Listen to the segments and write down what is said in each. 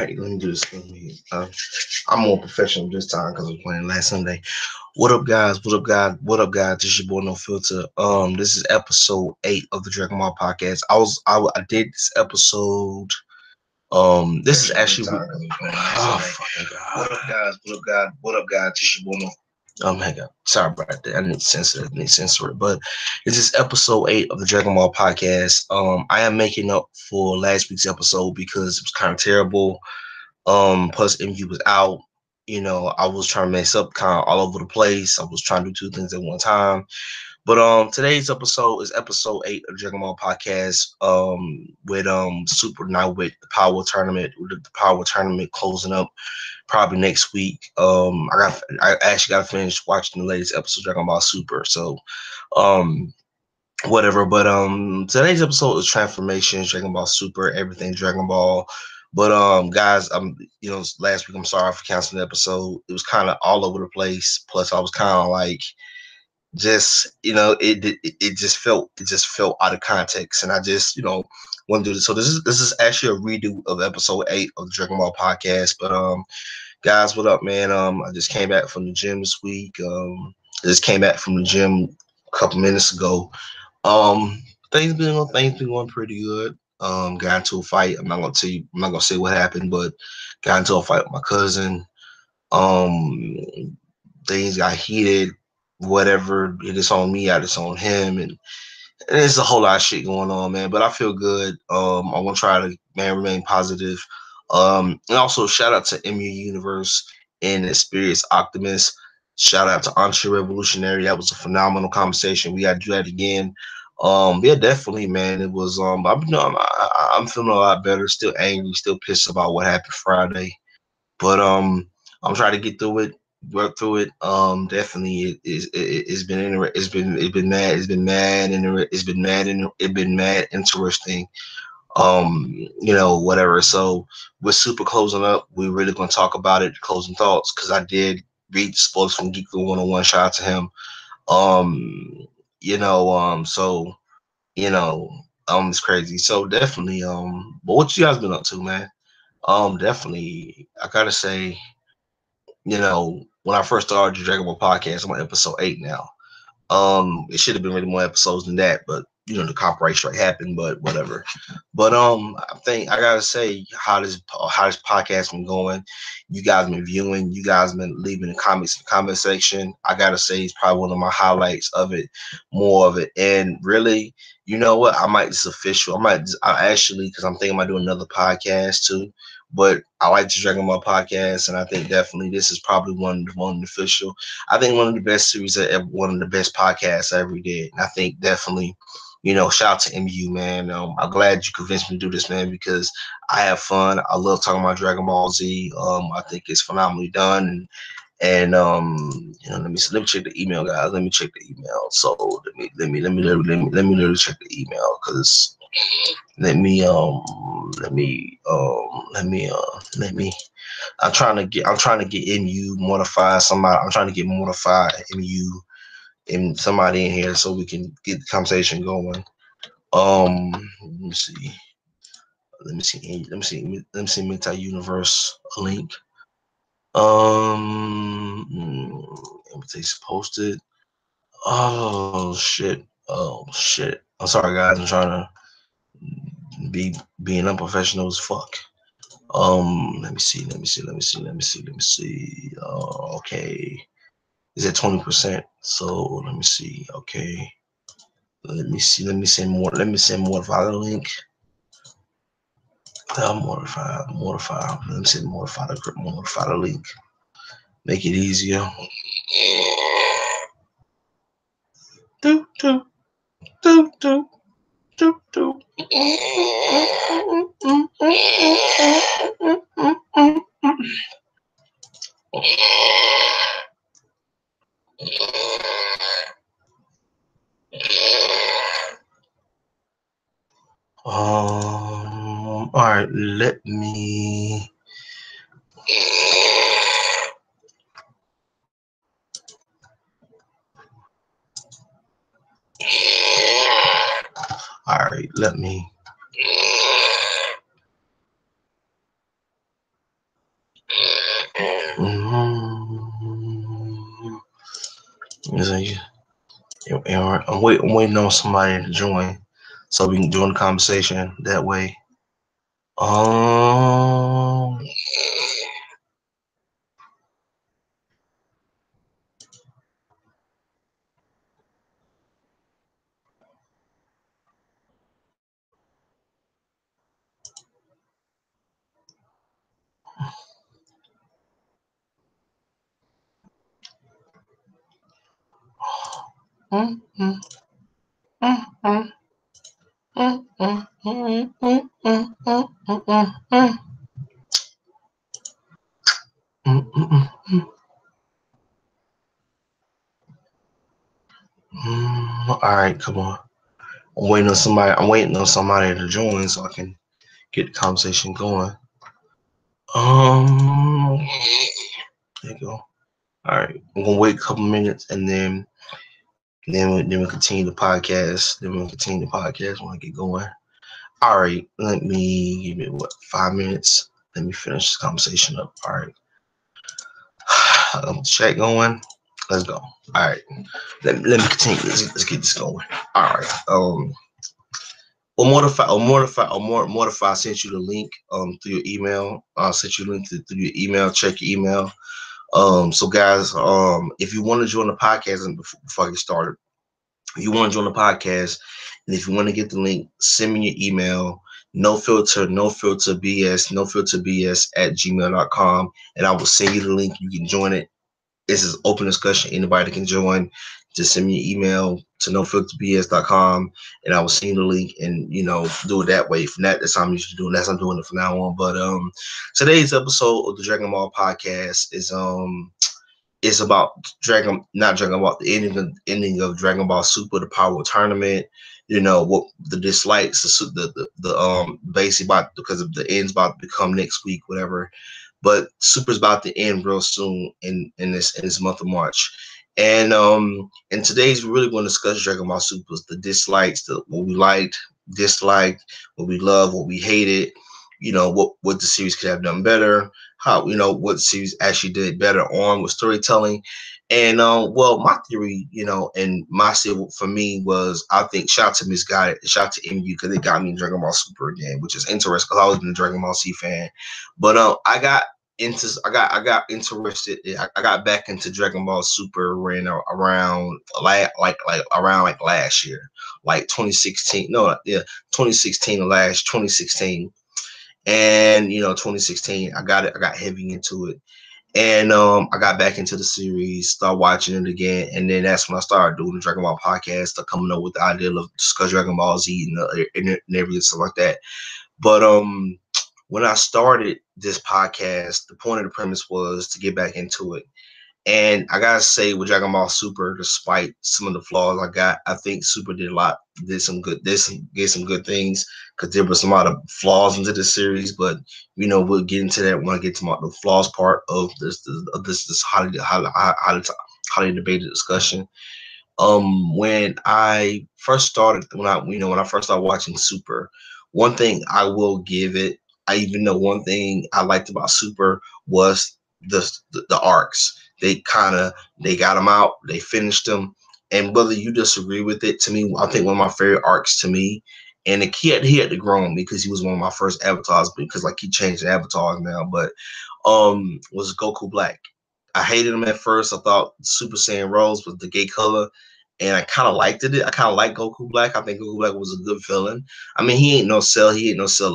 right, let me do this. I'm more professional this time because I'm playing last Sunday. What up, guys? What up, guys? What up, guys? This is your boy No Filter. This is episode 8 of the Dragon Ball podcast. I did this episode. This is actually. Oh, fucking God. What up, guys? What up, guys? What up, guys? This is your boy No. Hang on. Sorry about that. I need to censor it. But this is episode 8 of the Dragon Ball podcast. I am making up for last week's episode because it was kind of terrible. Plus MU was out. I was trying to mess up kind of all over the place. I was trying to do two things at one time. But today's episode is episode 8 of Dragon Ball Podcast. With Super now with the Power Tournament, with the Power Tournament closing up probably next week. I actually got to finish watching the latest episode of Dragon Ball Super. So um whatever. But today's episode is Transformations, Dragon Ball Super, everything Dragon Ball. But guys, last week I'm sorry for canceling the episode. It was kind of all over the place. Plus, I was kind of like just it just felt out of context, and I just want to do this. So this is actually a redo of episode 8 of the Dragon Ball podcast. But guys, what up, man? I just came back from the gym this week. I just came back from the gym a couple minutes ago. Um, things been going pretty good. Got into a fight. I'm not gonna tell you. I'm not gonna say what happened, but got into a fight with my cousin. Um, Things got heated. Whatever. It's on me. It's on him, and there's a whole lot of shit going on, man. But I feel good. I want to try to remain positive. And also shout out to MU Universe and Experience Optimus. Shout out to Entre Revolutionary. That was a phenomenal conversation. We got to do that again. Yeah, definitely, man. It was. I'm feeling a lot better. Still angry. Still pissed about what happened Friday. But I'm trying to get through it, work through it. Definitely, it's been it's been mad, it's been mad interesting. Whatever. So we're super closing up. We're really gonna talk about it, closing thoughts, because I did read the spoilers from Geek 101. Shout out to him. Um, so it's crazy. So definitely, but what you guys been up to, man? Definitely, I gotta say, when I first started the Dragon Ball podcast, I'm on episode 8 now. It should have been really more episodes than that, but the copyright strike happened, but whatever. But I think I gotta say how this podcast been going. You guys been viewing, you guys been leaving the comments in the comment section. I gotta say it's probably one of my highlights of it, more of it. And really, you know what? I might just official. I actually, because I'm thinking about doing another podcast too. But I like the Dragon Ball podcast, and I think definitely this is probably one of the official. I think one of the best series, one of the best podcasts I ever did. And I think definitely, shout out to MU, man. I'm glad you convinced me to do this, man, because I have fun. I love talking about Dragon Ball Z. I think it's phenomenally done, and let me check the email, guys. Let me check the email. So let me literally check the email, because let me let me let me let me I'm trying to get MU mortified somebody. I'm trying to get mortified MU and somebody in here so we can get the conversation going. Let me see. Mental Universe a link. Invitation posted. Oh shit. Oh shit. I'm sorry, guys. I'm trying to being unprofessional as fuck. Let me see. Okay. Is at 20%. So let me see. Okay. Let me see. Let me send more. Let me send Mortify the link. Mortify. Let me send Mortify the link. Make it easier. Do do do do do do. All right, let me. All right, let me. I'm waiting on somebody to join so we can join the conversation that way. Um. Mm, mm, mm, mm, mm, mm, mm, mm, mm, mm, mm, mm. All right, come on. I'm waiting on somebody to join so I can get the conversation going. Um, there you go. All right, I'm gonna wait a couple minutes and then we continue the podcast. Then we'll continue the podcast when I get going. All right, let me give it 5 minutes. Let me finish this conversation up. All right, chat going. Let's go. All right, let me continue. Let's get this going. All right. Mortify sent you the link through your email. Sent you the link through your email. Check your email. So guys, if you want to join the podcast, and before I get started, if you want to join the podcast, and if you want to get the link, send me your email. No filter BS, no filter BS at gmail.com, and I will send you the link. You can join it. This is open discussion. Anybody can join. Just send me an email to nofilterbs.com and I will send you the link and do it that way. From that's how I'm usually doing. That's how I'm doing it from now on. But today's episode of the Dragon Ball podcast is about the ending of Dragon Ball Super, the Power Tournament. What the dislikes, the basically about because of the end's about to become next week, whatever. But Super's about to end real soon in this month of March. And today's we're really going to discuss Dragon Ball Super's the dislikes, what we liked, disliked, what we love, what we hated, what the series could have done better, how what the series actually did better on with storytelling. And well, my theory, and my say for me was I think shout out to Misguided, shout out to MU because it got me in Dragon Ball Super again, which is interesting because I was been a Dragon Ball Z fan. But I got interested. I got back into Dragon Ball Super around last year, like 2016. No, yeah, 2016 last 2016, and 2016 I got heavy into it, and I got back into the series, started watching it again, and then that's when I started doing the Dragon Ball podcast, started coming up with the idea of discuss Dragon Ball Z and everything stuff like that. But when I started this podcast, the point of the premise was to get back into it. And I gotta say, with Dragon Ball Super, despite some of the flaws I got, I think Super did some good things because there was some lot of flaws into the series. But we'll get into that when I get to the flaws part of this highly debated discussion. When I first started, when I first started watching Super, one thing I will give it, I even know one thing I liked about Super was the arcs. They got them out, they finished them, and whether you disagree with it, to me, I think one of my favorite arcs to me, and he had to grow on because he was one of my first avatars because like he changed the avatars now, but was Goku Black. I hated him at first. I thought Super Saiyan Rose was the gay color, and I kind of liked it. I kind of like Goku Black. I think Goku Black was a good villain. I mean, he ain't no Cell of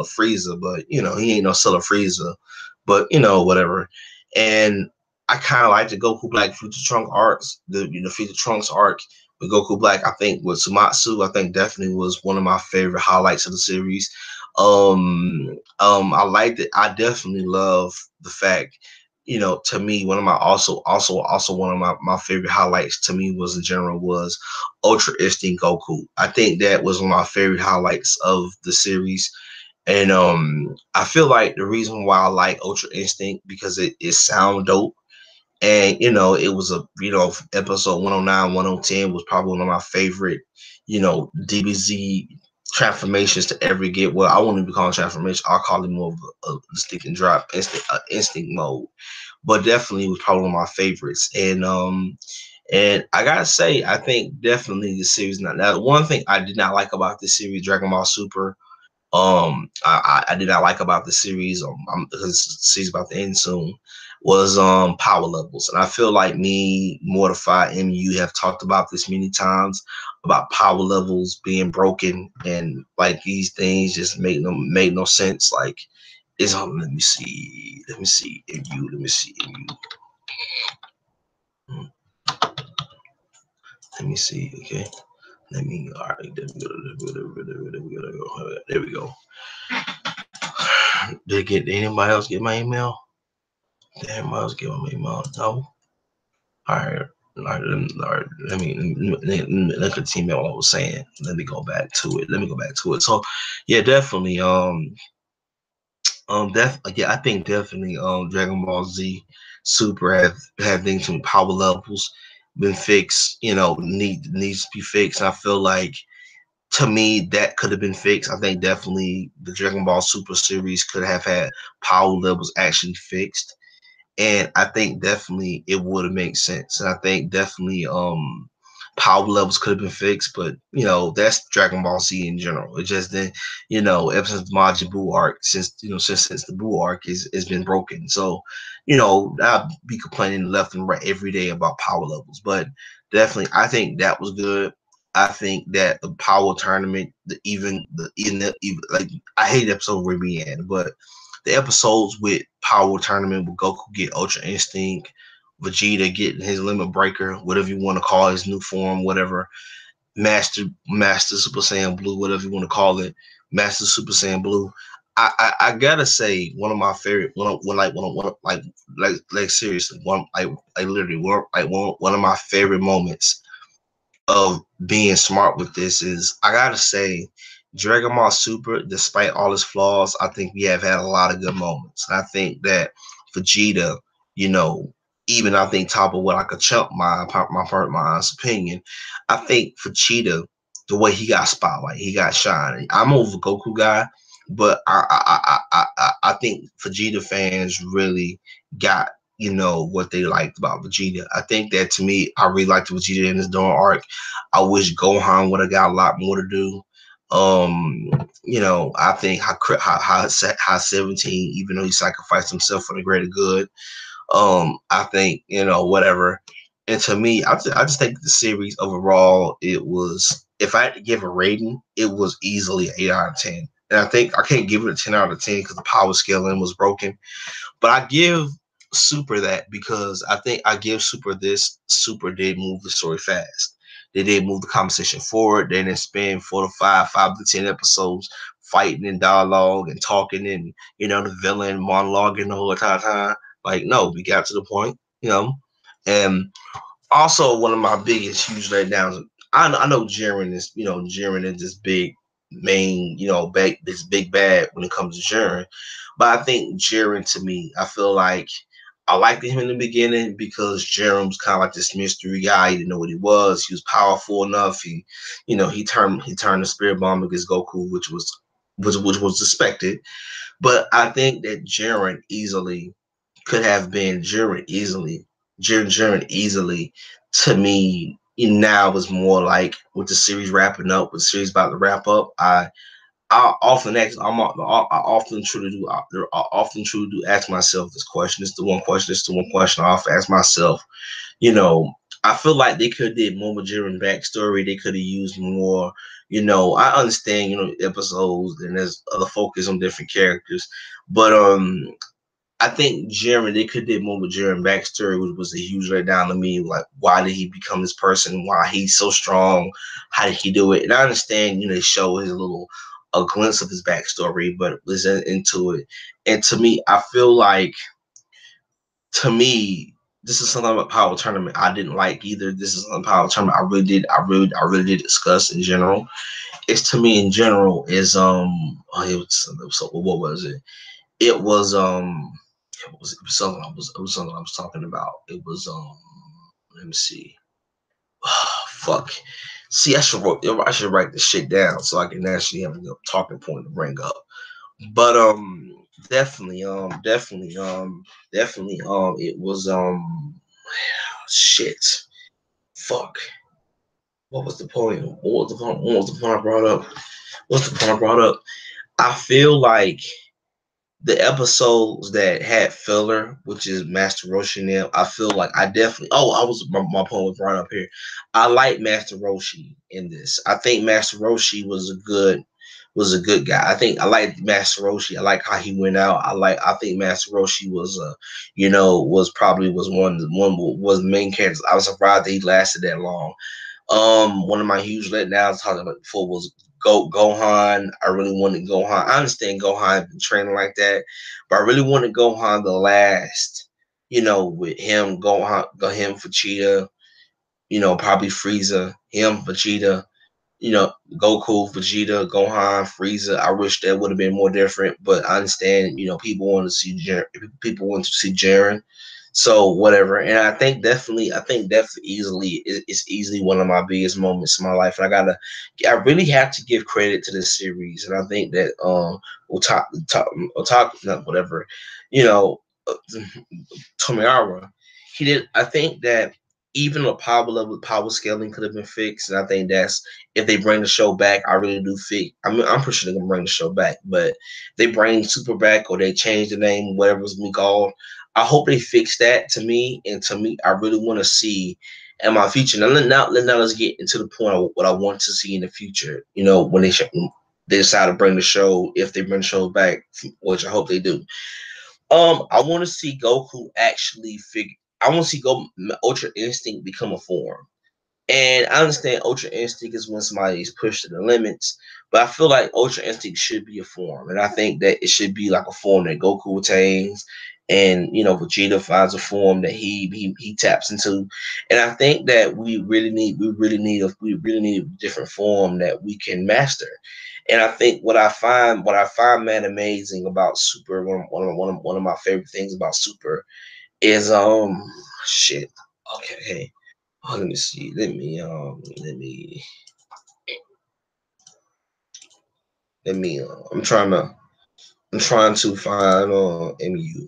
Frieza, but he ain't no Cell of Frieza, but whatever. And I kind of liked the Goku Black Future Trunks arcs, the Future Trunks arc with Goku Black. I think with Sumatsu, I think definitely was one of my favorite highlights of the series. I liked it. I definitely love the fact to me, one of my also one of my favorite highlights to me was in general was Ultra Instinct Goku. I think that was one of my favorite highlights of the series. And I feel like the reason why I like Ultra Instinct because it sound dope. And it was episode 109, 110 was probably one of my favorite, DBZ transformations to ever get. Well, I won't even call it transformation. I'll call it more of a stick and drop instinct mode, but definitely was probably one of my favorites. And And I gotta say, I think definitely the series. Not now, one thing I did not like about this series, Dragon Ball Super, I did not like about the series, because the series about to end soon, was power levels. And I feel like me, Mortify, MU have talked about this many times about power levels being broken, and like these things just made no sense. Like it's let me see MU, let me see MU. Let me see, okay. All right, there we go. Did anybody else get my email? Did anybody else get my email? No? All right. All right, let me continue what I was saying. Let me go back to it. So, yeah, definitely. Yeah, I think definitely. Dragon Ball Z Super have things from power levels been fixed. Needs to be fixed. I feel like, to me, that could have been fixed. I think definitely the Dragon Ball Super series could have had power levels actually fixed, and I think definitely it would have made sense. And I think definitely power levels could have been fixed, but that's Dragon Ball Z in general. It just then, ever since the Majin Buu arc, since the Buu arc is been broken. So, I'll be complaining left and right every day about power levels. But definitely I think that was good. I think that the power tournament, even like, I hate the episode where we end, but the episodes with Power Tournament, with Goku get Ultra Instinct, Vegeta getting his Limit Breaker, whatever you want to call his new form, whatever, Master Super Saiyan Blue, whatever you want to call it, Master Super Saiyan Blue. I gotta say, one of my favorite, like seriously, literally one of my favorite moments of being smart with this is, I gotta say, Dragon Ball Super, despite all its flaws, I think we have had a lot of good moments. And I think that Vegeta, you know, even I think top of what I could chump my opinion, I think Vegeta, the way he got spotlight, he got shine. I'm over Goku guy, but I think Vegeta fans really got what they liked about Vegeta. I think that, to me, I really liked Vegeta in this Dawn arc. I wish Gohan would have got a lot more to do. I think how 17, even though he sacrificed himself for the greater good. I think, whatever. And to me, I just think the series overall, it was, if I had to give a rating, it was easily an 8 out of 10. And I think I can't give it a 10 out of 10 because the power scaling was broken. But I give Super that because I think I give Super this. Super did move the story fast. They did move the conversation forward. They didn't spend 5 to 10 episodes fighting and dialogue and talking, and the villain monologuing the whole entire time. Like, no, we got to the point. And also, one of my biggest huge letdowns. I know Jiren is this big main, this big bad when it comes to Jiren. But I think Jiren, to me, I feel like I liked him in the beginning because Jiren was kind of like this mystery guy. He didn't know what he was. He was powerful enough. He turned the spirit bomb against Goku, which was expected. But I think that Jiren easily could have been Jiren easily, to me, now is more like, with the series wrapping up, with the series about to wrap up. I often ask, I often truly do, ask myself this question. It's the one question I often ask myself. You know, I feel like they could have did more with Jiren backstory. They could have used more. I understand, episodes, and there's other focus on different characters, but I think Jiren, they could did more with Jiren backstory, which was a huge letdown to me. Like, why did he become this person? Why he's so strong? How did he do it? And I understand, they show a glimpse of his backstory, but listen into it. And to me, I feel like, this is something about Power Tournament I didn't like either. This is something Power Tournament I really did discuss in general. It's, to me, in general, is what was it? It was it was something I was talking about. It was let me see. Fuck. See, I should write this shit down so I can actually have a talking point to bring up. But definitely it was shit. fuck. What was the point? What was the point? What was the point I brought up? What's the point I brought up? I feel like the episodes that had filler, which is Master Roshi and them, I feel like I definitely. Oh, I was my point was brought up here. I like Master Roshi in this. I think Master Roshi was a good guy. I think I like Master Roshi. I like how he went out. I think Master Roshi was was one was the main character. I was surprised that he lasted that long. One of my huge letdowns talking about before was Gohan. I really wanted Gohan. I understand Gohan been training like that, but I really wanted Gohan the last. With him, Gohan, him Vegeta. Probably Frieza, him Vegeta. Goku, Vegeta, Gohan, Frieza. I wish that would have been more different, but I understand. People want to see people want to see Jiren, so whatever. And I think definitely it's easily one of my biggest moments in my life. And I really have to give credit to this series, and I think that Otaku, not whatever, you know, uh, Tomiyara, he did. I think that even the power level, power scaling could have been fixed, and I think that's if they bring the show back, I really do think. I mean, I'm pretty sure they're gonna bring the show back, but they bring Super back or they change the name, whatever it's gonna be called. I hope they fix that to me, and to me, I really want to see in my future. Now let's get into the point of what I want to see in the future. When they decide to bring the show, if they bring the show back, which I hope they do. I want to see Goku actually figure. I want to see Ultra Instinct become a form. And I understand Ultra Instinct is when somebody is pushed to the limits, but I feel like Ultra Instinct should be a form, and I think that it should be like a form that Goku attains, and Vegeta finds a form that he taps into, and I think that we really need a different form that we can master. And I think what I find man amazing about Super, one of my favorite things about Super is shit. Okay, hey. Oh, let me see. I'm trying to find MU.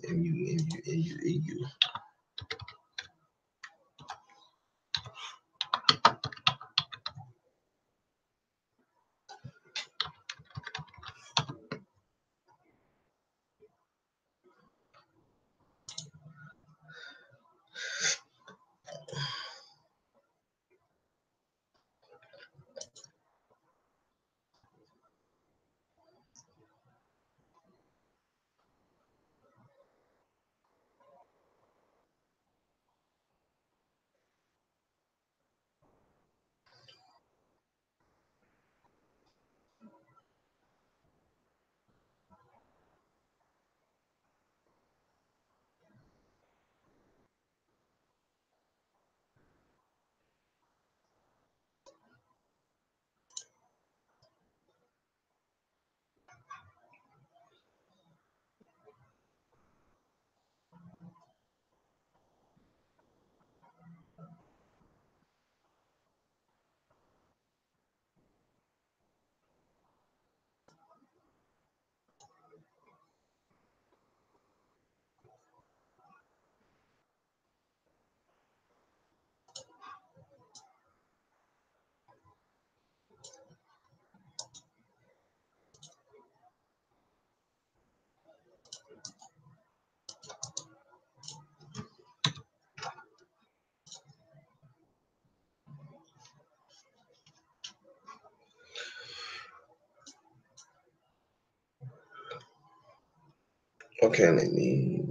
Okay, let me.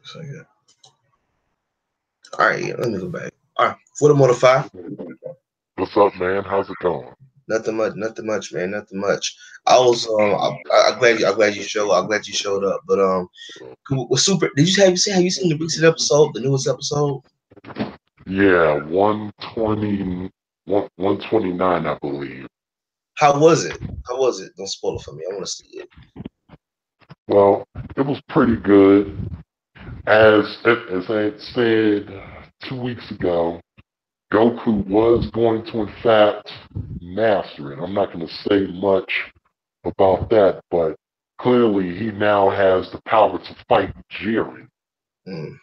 So yeah. All right, yeah, let me go back. All right, for the Moto 5. What's up, man? How's it going? Nothing much, man. Nothing much. I was I'm glad you showed up. But with Super, have you seen the recent episode, the newest episode? Yeah, 120, 129, I believe. How was it? How was it? Don't spoil it for me. I want to see it. Well, it was pretty good. As I had said 2 weeks ago, Goku was going to, in fact, master it. I'm not going to say much about that, but clearly he now has the power to fight Jiren. Mm.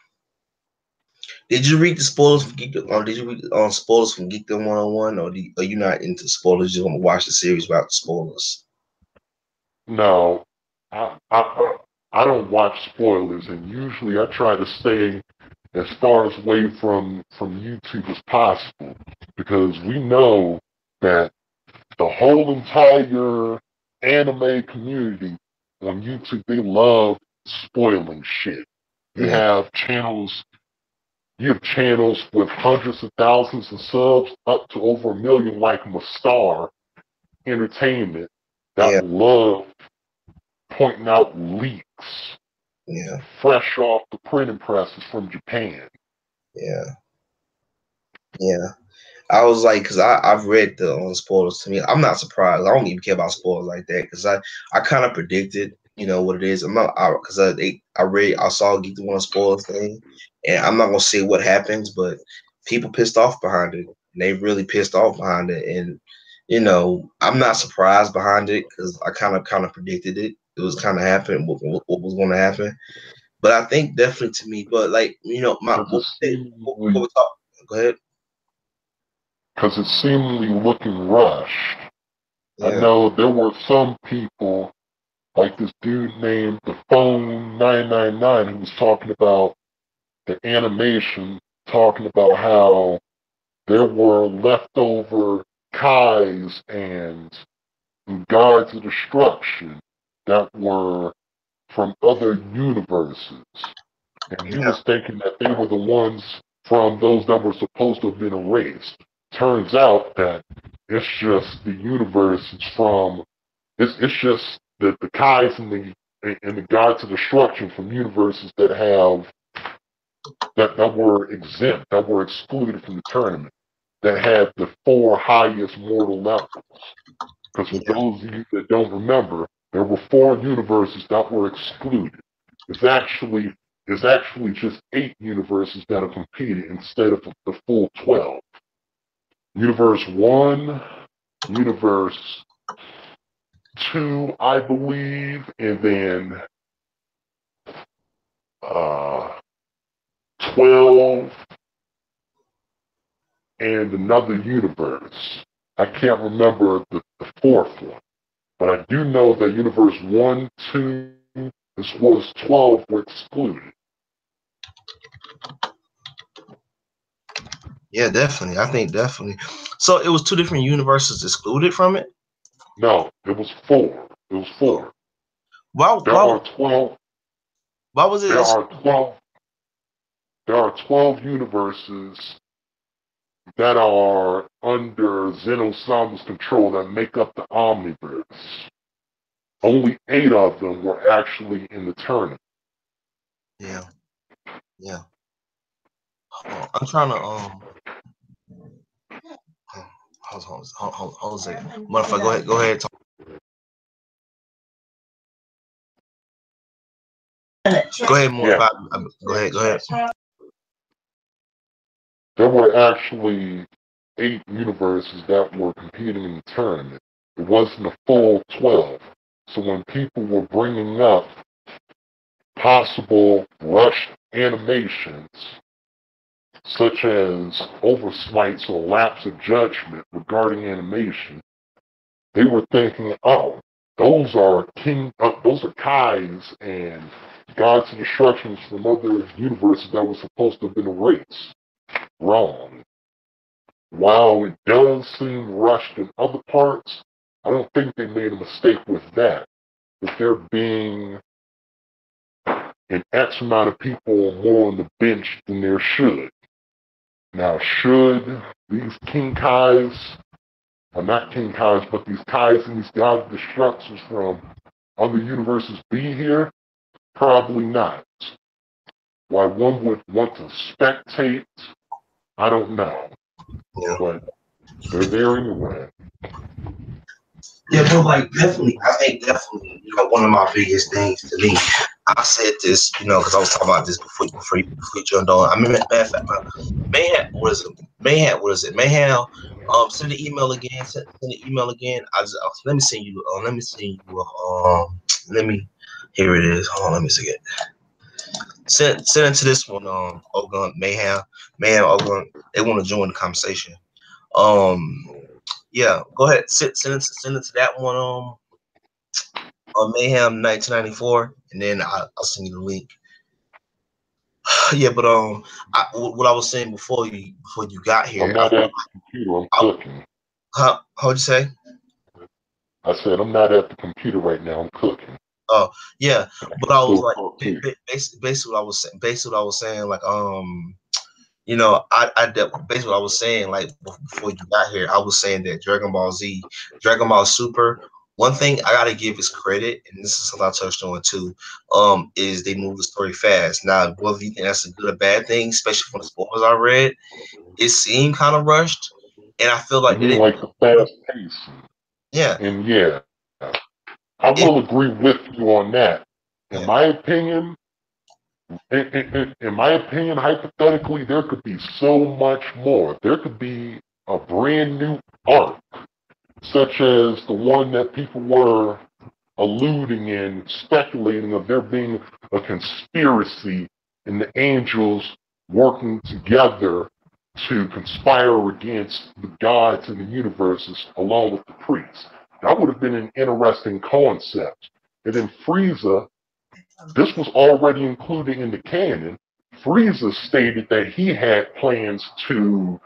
Did you read the spoilers from Geek? Did you read spoilers from Geekdom 101, or are you not into spoilers? You want to watch the series without the spoilers? No, I don't watch spoilers, and usually I try to stay as far as away from YouTube as possible, because we know that the whole entire anime community on YouTube, they love spoiling shit. You Yeah, have channels You have channels with hundreds of thousands of subs up to over 1 million, like Mastar Entertainment, yeah, that love pointing out leaks yeah, fresh off the printing presses from Japan. yeah, yeah. I was like, because I've read the spoilers to me. I'm not surprised. I don't even care about spoilers like that because I kind of predicted, what it is. I'm not because I saw Geek the One spoilers thing, and I'm not gonna say what happens, but people pissed off behind it. And they really pissed off behind it, and I'm not surprised behind it because I kind of predicted it. It was kind of happening what was going to happen. But I think definitely to me, but like my Because it's what we talk. Go ahead. seemingly looking rushed. I Yeah. know there were some people, like this dude named the Phone 999, who was talking about the animation, talking about how there were leftover Kais and Guards of Destruction that were from other universes. And he Yeah. was thinking that they were the ones from those that were supposed to have been erased. Turns out that it's just the universes from it's just the Kais and the Gods of Destruction from universes that have that were exempt, that were excluded from the tournament, that had the 4 highest mortal levels. Because for Yeah. those of you that don't remember, there were 4 universes that were excluded. It's actually just 8 universes that are competing instead of the full 12. Universe 1, Universe 2, I believe, and then 12 and another universe. I can't remember the 4th one, but I do know that Universe 1, 2, as well as 12 were excluded. Yeah, definitely. I think definitely. So it was 2 different universes excluded from it. No, it was 4. It was 4. Why? There Why? are 12. Why was it? There are 12. There are 12 universes that are under Xenosama's control that make up the Omniverse. Only 8 of them were actually in the tournament. Yeah. Yeah. I'm trying to hold a second. Motherfucker, go ahead. Talk. Go ahead, more. Yeah, Go ahead. there were actually 8 universes that were competing in the tournament. It wasn't a full 12. So when people were bringing up possible rushed animations, such as oversights or lapse of judgment regarding animation, they were thinking, oh, those are Kais and Gods of Destructions from other universes that were supposed to have been erased. Wrong. While it does seem rushed in other parts, I don't think they made a mistake with that. With there being an X amount of people more on the bench than there should. Now, should these King Kais, or not King Kais, but these Kais and these Gods of Destructions from other universes be here? Probably not. Why one would want to spectate, I don't know. Yeah. But they're there anyway. Yeah, but like definitely, I think definitely, one of my biggest things to me, I said this, because I was talking about this before you jumped on. I mean, matter of fact, Mayhem, what is it? Mayhem, send the email again. Send the email again. Let me send you. Let me. Here it is. Hold on. Let me see it. Send into this one, Ogun Mayhem, Ogun. They want to join the conversation. Um, yeah, go ahead. Send it to that one. On Mayhem 1994, and then I'll send you the link. Yeah, but what I was saying before you got I'm here, not at the computer. I'm cooking. How'd you say? I said I'm not at the computer right now. I'm cooking. Oh yeah, but I was Still like, talk to you. basically what I was saying, basically what I was saying, like you know, basically what I was saying, like before you got here, I was saying that Dragon Ball Z, Dragon Ball Super. One thing I gotta give is credit, and this is something I touched on too. Is they move the story fast. Now, whether you think that's a good or bad thing, especially from the spoilers I read, it seemed kind of rushed, and I feel like they didn't. Like the fast pace. Yeah, And yeah, I it, will agree with you on that. In yeah, my opinion, in my opinion, hypothetically, there could be so much more. There could be a brand new arc, such as the one that people were alluding and speculating of there being a conspiracy and the angels working together to conspire against the gods and the universes along with the priests. That would have been an interesting concept. And then Frieza, this was already included in the canon. Frieza stated that he had plans to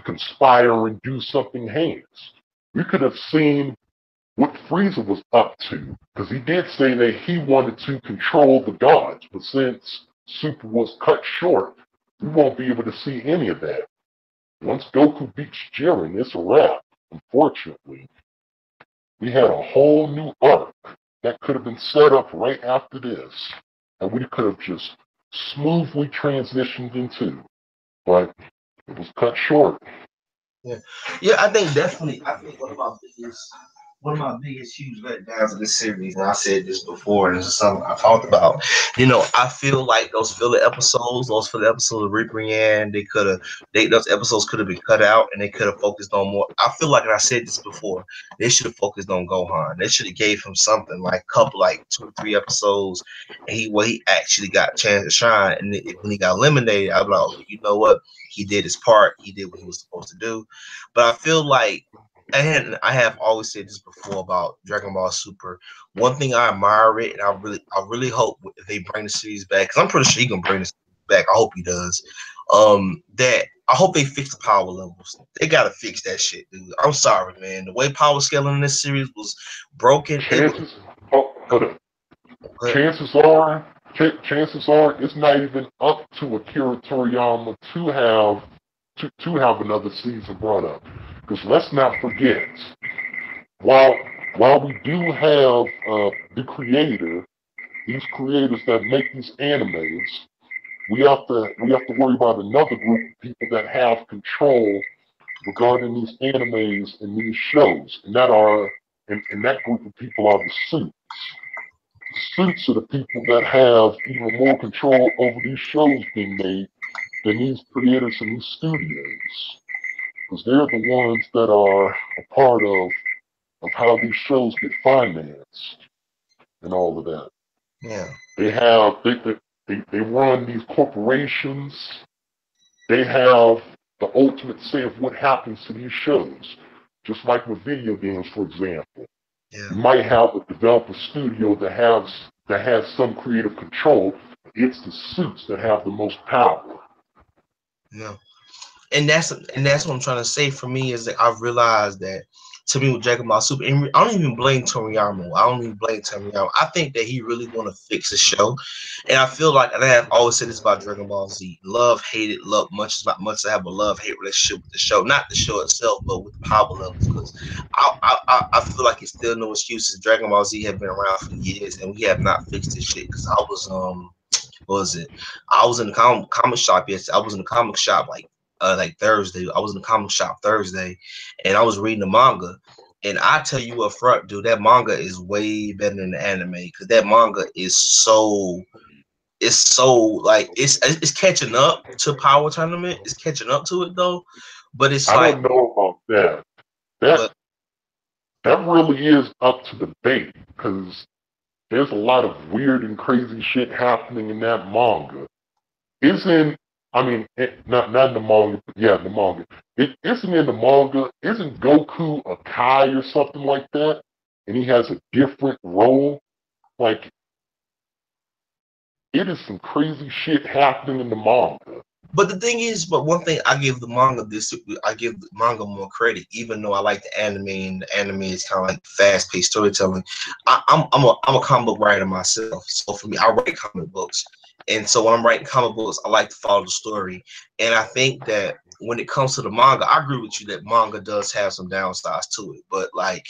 conspire and do something heinous. We could have seen what Frieza was up to, because he did say that he wanted to control the gods, but since Super was cut short, we won't be able to see any of that. Once Goku beats Jiren, it's a wrap. Unfortunately, we had a whole new arc that could have been set up right after this, and we could have just smoothly transitioned into, but it was cut short. yeah. I think definitely. I think one of my biggest huge letdowns of this series, and I said this before, and this is something I talked about. You know, I feel like those filler episodes of Reaper Yan, those episodes could have been cut out, and they could have focused on more. I feel like, and I said this before, they should have focused on Gohan. They should have gave him something like couple, like 2 or 3 episodes, and he actually got a chance to shine. And when he got eliminated, I was like, okay, you know what? He did his part. He did what he was supposed to do. But I feel like, and I have always said this before about Dragon Ball Super. One thing I admire it, and I really hope if they bring the series back, because I'm pretty sure he's gonna bring the series back. I hope he does. That I hope they fix the power levels. They gotta fix that shit, dude. I'm sorry, man. The way power scaling in this series was broken. Chances, oh, hold on. Chances are, it's not even up to Akira Toriyama to have another season brought up. Because let's not forget, while while we do have these creators that make these animes, we have to worry about another group of people that have control regarding these animes and these shows, and that group of people are the suits. The suits are the people that have even more control over these shows being made than these creators and these studios, because they're the ones that are a part of how these shows get financed and all of that. Yeah. They run these corporations. They have the ultimate say of what happens to these shows. Just like with video games, for example. Yeah. You might have a developer studio that has some creative control. It's the suits that have the most power. Yeah. And that's what I'm trying to say. For me, is that I've realized that, to me, with Dragon Ball Super, and I don't even blame Toriyama. I don't even blame Toriyama. I think that he really want to fix the show, and I feel like, and I have always said this about Dragon Ball Z: love, hate it, love much as about much to have a love hate relationship with the show, not the show itself, but with the power levels. Because I feel like it's still no excuses. Dragon Ball Z have been around for years, and we have not fixed this shit. Because I was what was it? I was in the comic shop yesterday. I was in the comic shop like Thursday. I was in the comic shop Thursday, and I was reading the manga. And I tell you up front, dude, that manga is way better than the anime, because that manga is so like it's catching up to Power Tournament. It's catching up to it though, but it's I like, don't know about that. That but that really is up to debate because there's a lot of weird and crazy shit happening in that manga. Isn't I mean not in the manga, but yeah, the manga. It isn't in the manga. Isn't Goku a Kai or something like that? And he has a different role. Like it is some crazy shit happening in the manga. But the thing is, but one thing I give the manga this, I give the manga more credit, even though I like the anime, and the anime is kind of like fast paced storytelling. I'm a comic book writer myself, so for me, I write comic books, and so when I'm writing comic books, I like to follow the story, and I think that when it comes to the manga, I agree with you that manga does have some downsides to it, but like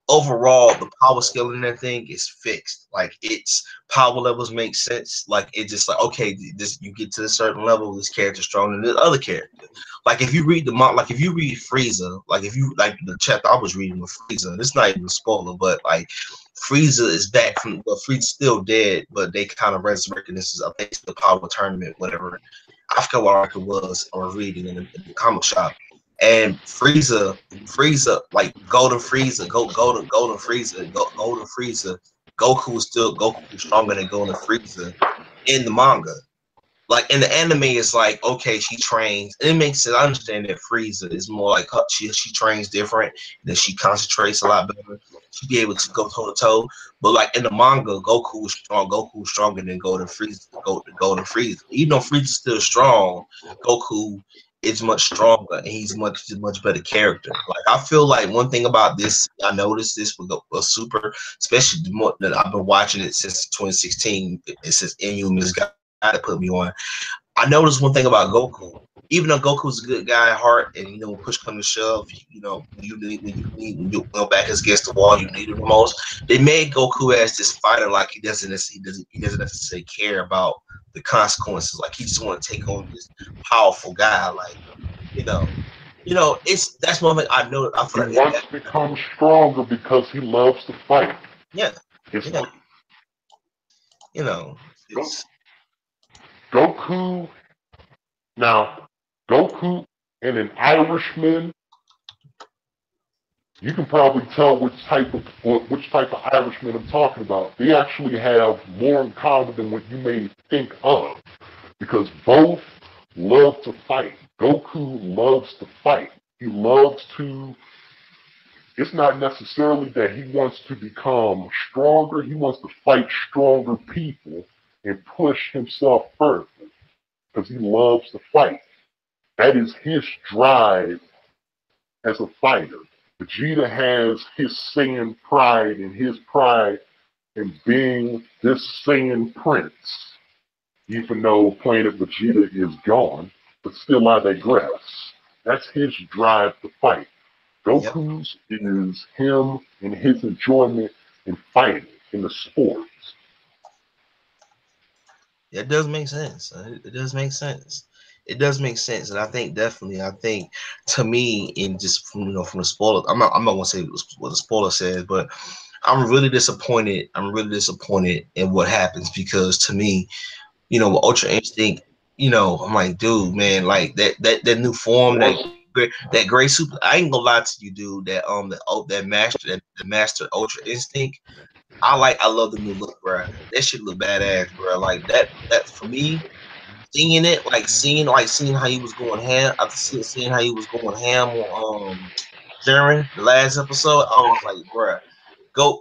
overall the power scaling in that thing is fixed. Like its power levels make sense. Like it just like okay, this you get to a certain level, this character's stronger than the other character. Like if you read like if you read Frieza, like if you like the chapter I was reading with Frieza, it's not even a spoiler, but like Frieza is back from well, Frieza's still dead, but they kind of resurrected this is I think the power tournament, whatever. I forgot what arc it was or reading in the comic shop. And Frieza, like Golden Frieza, Golden Frieza, Golden Frieza, Goku is stronger than Golden Frieza in the manga. Like in the anime, it's like okay, she trains. And it makes sense. I understand that Frieza is more like she trains different, that she concentrates a lot better. She be able to go toe to toe. But like in the manga, Goku is strong. Goku is stronger than Golden Frieza. Golden Frieza. Even though Frieza's still strong, Goku is much stronger and he's much better character. Like I feel like one thing about this, I noticed this with a Super, especially the more that I've been watching it since 2016. It says Inhuman's guy to put me on. I noticed one thing about Goku. Even though Goku's a good guy at heart, and you know, when push comes to shove, you know, when you go back against the wall, you need it the most. They made Goku as this fighter, like he doesn't necessarily care about the consequences. Like he just want to take on this powerful guy. Like it's that's one thing I know. I He feel like wants to become stronger because he loves to fight. yeah, It's yeah, you know, it's Goku. Now, Goku and an Irishman, you can probably tell which type of Irishman I'm talking about. They actually have more in common than what you may think of, because both love to fight. Goku loves to fight. He loves to. It's not necessarily that he wants to become stronger. He wants to fight stronger people and push himself further because he loves to fight. That is his drive as a fighter. Vegeta has his Saiyan pride and his pride in being this Saiyan prince. Even though Planet Vegeta is gone, but still I digress. That's his drive to fight. yep. Goku's is him and his enjoyment in fighting, in the sports. It does make sense. It does make sense. It does make sense, and I think definitely. I think to me, in just from the spoiler, I'm not gonna say what the spoiler says, but I'm really disappointed. I'm really disappointed in what happens because to me, with Ultra Instinct, I'm like, dude, man, like that new form, that gray super. I ain't gonna lie to you, dude. The master Ultra Instinct. I love the new look, bro. That shit look badass, bro. Like that for me, seeing how he was going ham after seeing how he was going ham on Jiren the last episode. I was like, bro, go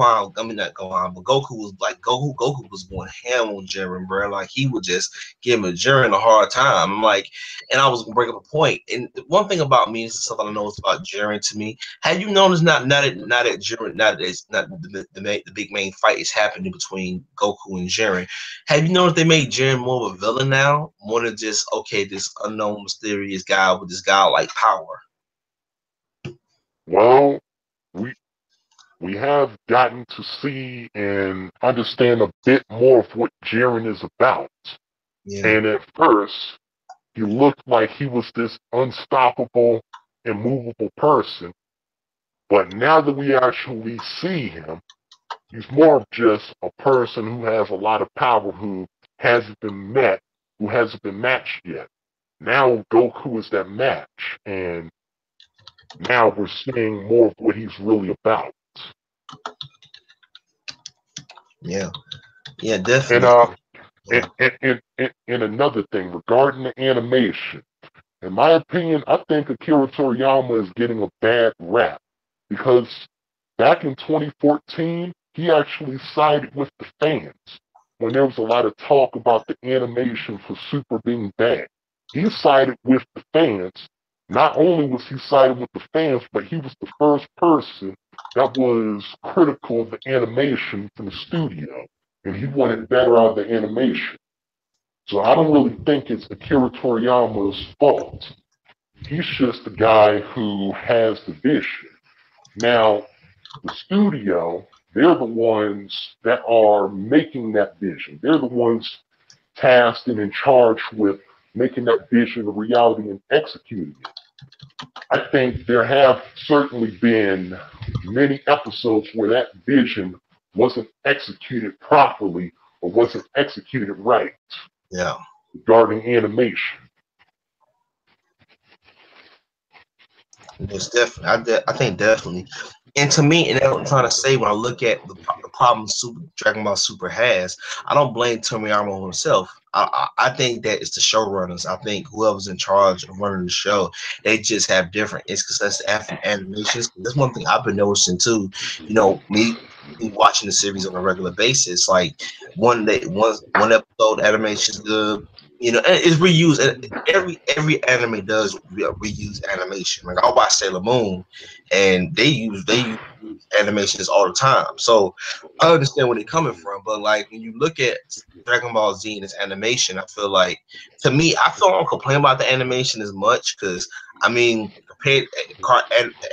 on. I mean not go on, but Goku was like Goku was going ham on Jiren, bro. Like he would just give him Jiren a hard time. I'm like, and I was gonna bring up a point. And one thing about me is something I know about Jiren to me. Have you noticed not that Jiren, not that it's not the big main fight is happening between Goku and Jiren? Have you noticed they made Jiren more of a villain now, more than just okay, this unknown mysterious guy with this godlike power? Well, we we have gotten to see and understand a bit more of what Jiren is about. Yeah. And at first, he looked like he was this unstoppable, immovable person. But now that we actually see him, he's more of just a person who has a lot of power, who hasn't been matched yet. Now Goku is that match, and now we're seeing more of what he's really about. Yeah, yeah, And definitely. Yeah, and another thing regarding the animation, in my opinion, I think Akira Toriyama is getting a bad rap because back in 2014, he actually sided with the fans when there was a lot of talk about the animation for Super being bad. He sided with the fans. Not only was he sided with the fans, but he was the first person that was critical of the animation from the studio, and he wanted better out of the animation. So I don't really think it's Akira Toriyama's fault. He's just the guy who has the vision. Now, the studio, they're the ones that are making that vision. They're the ones tasked and in charge with making that vision a reality and executing it. I think there have certainly been many episodes where that vision wasn't executed properly or wasn't executed right yeah. regarding animation. It's definitely. I think definitely. And to me, and that's what I'm trying to say when I look at the problem Super Dragon Ball Super has, I don't blame Toriyama himself. I think that it's the showrunners. I think whoever's in charge of running the show, they just have different inconsistent animations. That's one thing I've been noticing too. You know, me watching the series on a regular basis. Like one episode animation is good. You know, and it's reused. Every anime does reuse animation. Like I watch Sailor Moon, and they use animations all the time. So I understand where they're coming from. But like when you look at Dragon Ball Z and its animation, I feel like to me, I feel I don't complain about the animation as much because I mean compared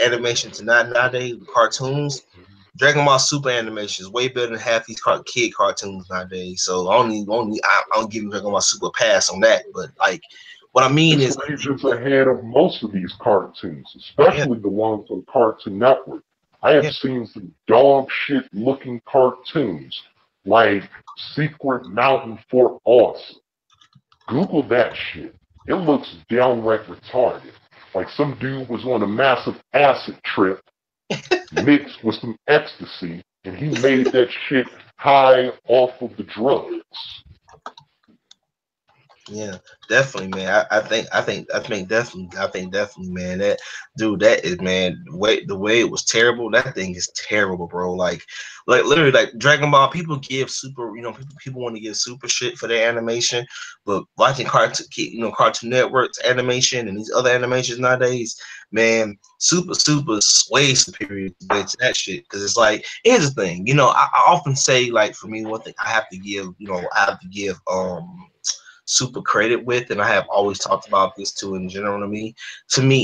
animation to nowadays cartoons. Dragon Ball Super animation is way better than half these kid cartoons nowadays. So I'll give Dragon Ball Super a pass on that. But like, what I mean It's is, regions ahead of most of these cartoons, yeah, especially the ones on Cartoon Network. I have yeah, seen some dog shit looking cartoons like Secret Mountain Fort Awesome. Google that shit. It looks downright retarded. Like some dude was on a massive acid trip mixed with some ecstasy and he made that shit high off of the drugs. yeah, definitely, man. I think definitely, man. That dude, that is, man. The way it was terrible. That thing is terrible, bro. Like literally, like Dragon Ball. People give super, people want to give super shit for their animation, but watching Cartoon Network's animation and these other animations nowadays, man, super is way superior to that shit. Because it's like, here's the thing, I often say, like, for me, one thing I have to give, super credit with, and I have always talked about this too in general to me,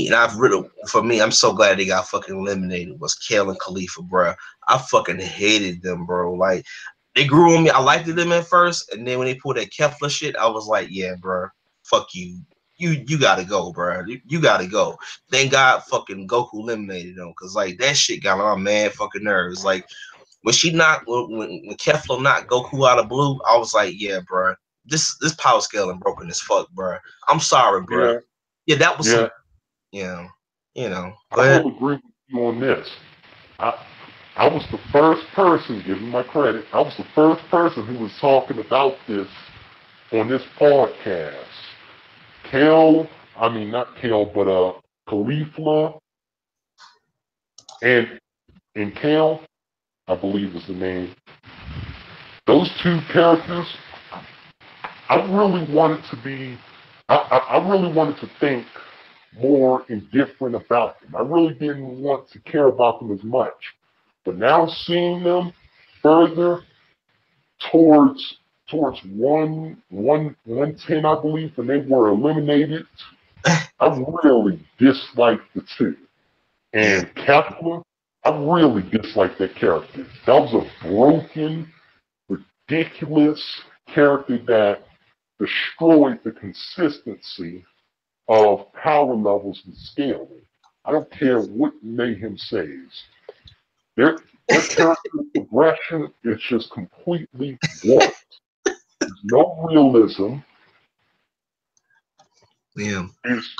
and I've really, for me, I'm so glad they got fucking eliminated, was Kale and Khalifa, bro. I fucking hated them, bro. Like, they grew on me. I liked them at first, and then when they pulled that Kefla shit, I was like, yeah, bro, fuck you. You gotta go, bro. You gotta go. Thank God fucking Goku eliminated them, because like that shit got on my mad fucking nerves. Like when Kefla knocked Goku out of blue, I was like, yeah, bro, this power scaling broken as fuck, bro. I'm sorry, bro. Yeah, Yeah, that was yeah, some, Go I ahead. will agree with you on this. I, I was the first person, give me my credit, I was the first person who was talking about this on this podcast. Kel, I mean not Kel, but Khalifa and Kel, I believe is the name. Those two characters, I really wanted to be, I really wanted to think more indifferent about them. I really didn't want to care about them as much. But now seeing them further towards one ten, I believe, and they were eliminated, I really disliked the two. Yeah, And Kepler, I really disliked that character. That was a broken, ridiculous character that destroyed the consistency of power levels and scaling. I don't care what Mayhem says. Their character progression is just completely warped. There's no realism. yeah, There's,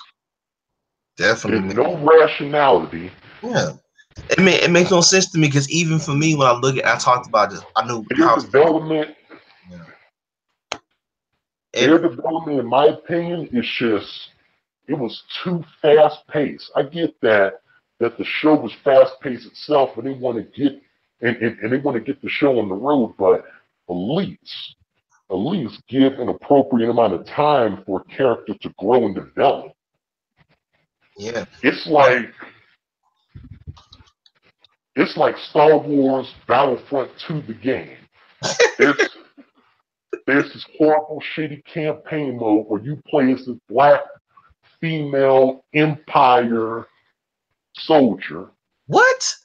definitely, there's man. no rationality. Yeah, It makes no sense to me because even for me, when I look at, I talked about this. I knew Their how. development, Yeah. their And development, in my opinion, is just it was too fast paced. I get that the show was fast paced itself, and they want to get and they want to get the show on the road, but at least at least give an appropriate amount of time for a character to grow and develop. yeah, It's yeah, like it's like Star Wars Battlefront 2 the game. There's there's this horrible shitty campaign mode where you play as this black female empire soldier what?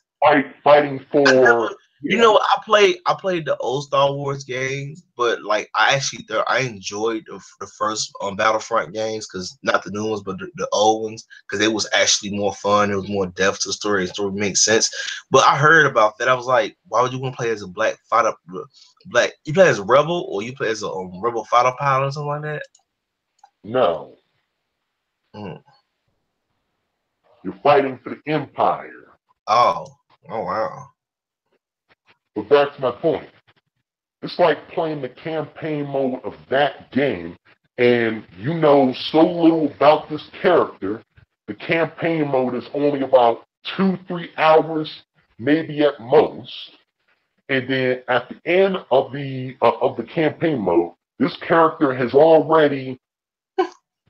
fighting I for never, yeah. I played the old Star Wars games, but like I enjoyed the first Battlefront games because not the new ones, but the old ones because it was actually more fun. It was more depth to the story. The story makes sense. But I heard about that. I was like, why would you want to play as a black fighter? Black, you play as a rebel or you play as a rebel fighter pilot or something like that? No, Mm. you're fighting for the empire. Oh, oh wow. But back to my point. It's like playing the campaign mode of that game, and you know so little about this character. The campaign mode is only about 2-3 hours, maybe at most. And then at the end of the campaign mode, this character has already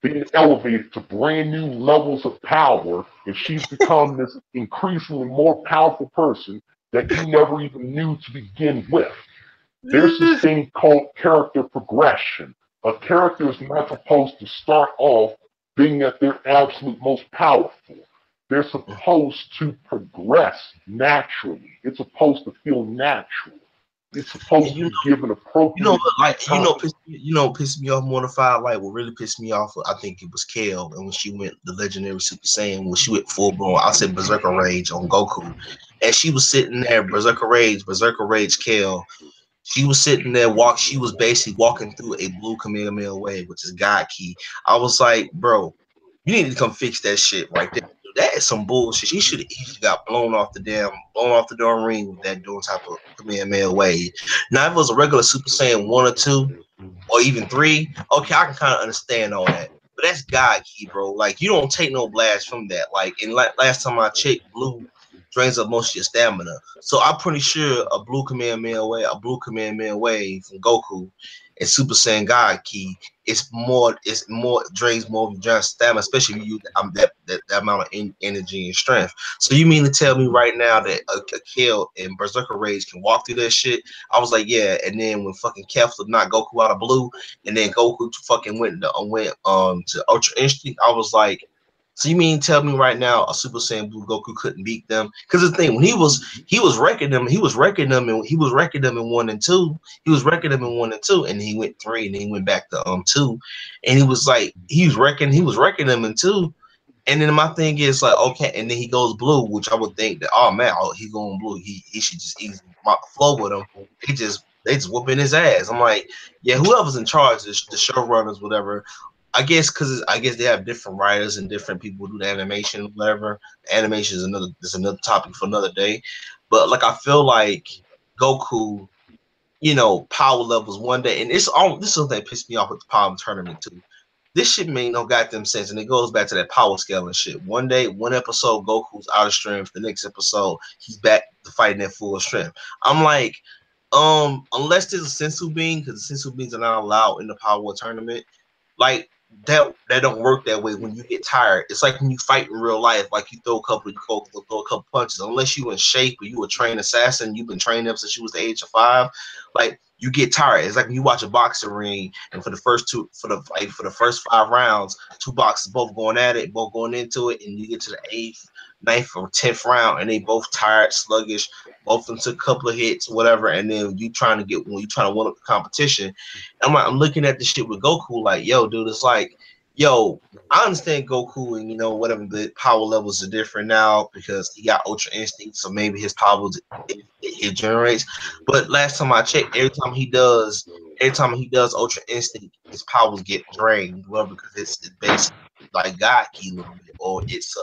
been elevated to brand new levels of power, and she's become this increasingly more powerful person that you never even knew to begin with. There's this thing called character progression. A character is not supposed to start off being at their absolute most powerful. They're supposed to progress naturally. It's supposed to feel natural. It's supposed to You be given You know, appropriate like time. pissed me off, mortified. Like what really pissed me off, I think it was Kale, and when she went the legendary Super Saiyan, when she went full blown, I said Berserker Rage on Goku, and she was sitting there, Berserker Rage, Kale. She was sitting there, She was basically walking through a blue Kamehameha wave, which is God Key. I was like, bro, you need to come fix that shit right there. That is some bullshit. She should have easily got blown off the damn ring with that doing type of Kamehameha wave. Now, if it was a regular Super Saiyan 1 or 2, or even 3, okay, I can kind of understand all that. But that's God Key, bro. Like, you don't take no blast from that. Like, and last time I checked, blue drains up most of your stamina. So I'm pretty sure a blue Kamehameha wave from Goku and Super Saiyan God Key, it's more drains more of your stamina, especially if you use that amount of energy and strength. So you mean to tell me right now that a Kill and Berserker Rage can walk through that shit? I was like, yeah. And then when fucking Kefla knocked Goku out of blue, and then Goku fucking went to Ultra Instinct, I was like, so you mean tell me right now a Super Saiyan Blue Goku couldn't beat them? Because the thing when he was wrecking them in 1 and 2. He was wrecking them in 1 and 2, and he went 3, and then he went back to 2, and he was like he was wrecking them in 2. And then my thing is like, okay, and then he goes blue, which I would think that, oh man, he's going blue. He should just easily mop the floor with him. They just whooping his ass. I'm like, yeah, whoever's in charge, the showrunners, whatever. I guess they have different writers and different people who do the animation, whatever. Animation is another topic for another day. But like I feel like Goku, power levels one day, and this is something that pissed me off with the power tournament too. This shit made no goddamn sense, and it goes back to that power scale and shit. One day, one episode, Goku's out of strength. The next episode, he's back to fighting at full strength. I'm like, unless there's a sensu bean, because the sensu beans are not allowed in the power tournament, like that don't work that way when you get tired. It's like when you fight in real life, like throw a couple punches. Unless you in shape or you a trained assassin, you've been training up since you was the age of 5. Like you get tired. It's like when you watch a boxing ring, and for the first 5 rounds, two boxers both going at it, both going into it, and you get to the 8th, 9th, or 10th round, and they both tired, sluggish. Both of them took a couple of hits, whatever, and then you trying to win up the competition. I'm looking at the shit with Goku, like, yo, dude, it's like, yo, I understand Goku and whatever the power levels are different now because he got Ultra Instinct, so maybe his powers it generates. But last time I checked, every time he does Ultra Instinct, his powers get drained, well, because it's basically like God Key a little bit, or it's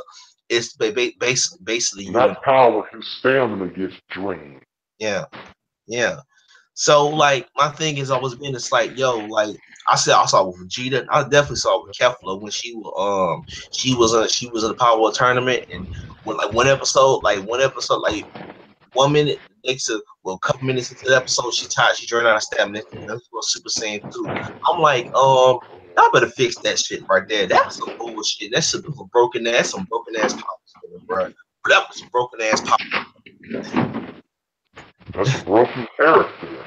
it's basically you. Not power, his stamina gets drained. Yeah, yeah. So like my thing is always been it's like yo like I saw it with Vegeta. I definitely saw it with Kefla when she was in the Power World tournament and when like one episode like 1 minute next to well a couple minutes into the episode she tired she ran out of stamina and that's what Super Saiyan 2. I'm like y'all better fix that shit right there. That's some bullshit. That's some broken ass some broken ass power, bro. That was some broken ass power. That's a broken character.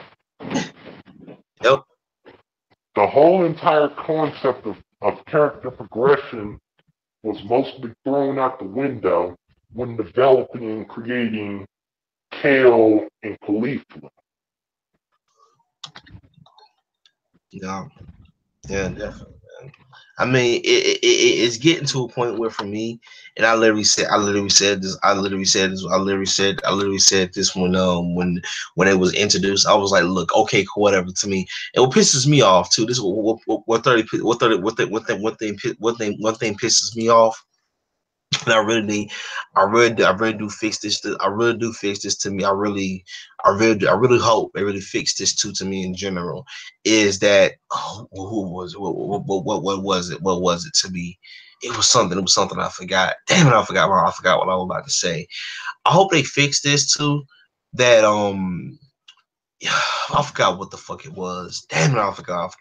Yep. The whole entire concept of character progression was mostly thrown out the window when developing and creating Kale and Caulifla. Yeah. Yeah, definitely. Man. I mean, it's getting to a point where for me, and I literally said this, I literally said this when it was introduced. I was like, look, okay, cool, whatever. To me, and what pisses me off too. This is one thing pisses me off. And I really do fix this. I really do fix this to me. I really hope they really fix this too to me in general. Is that who was what was it? What was it to me? It was something. It was something I forgot. Damn it! I forgot what I was about to say. I hope they fix this too. That I forgot what the fuck it was. Damn it! I forgot.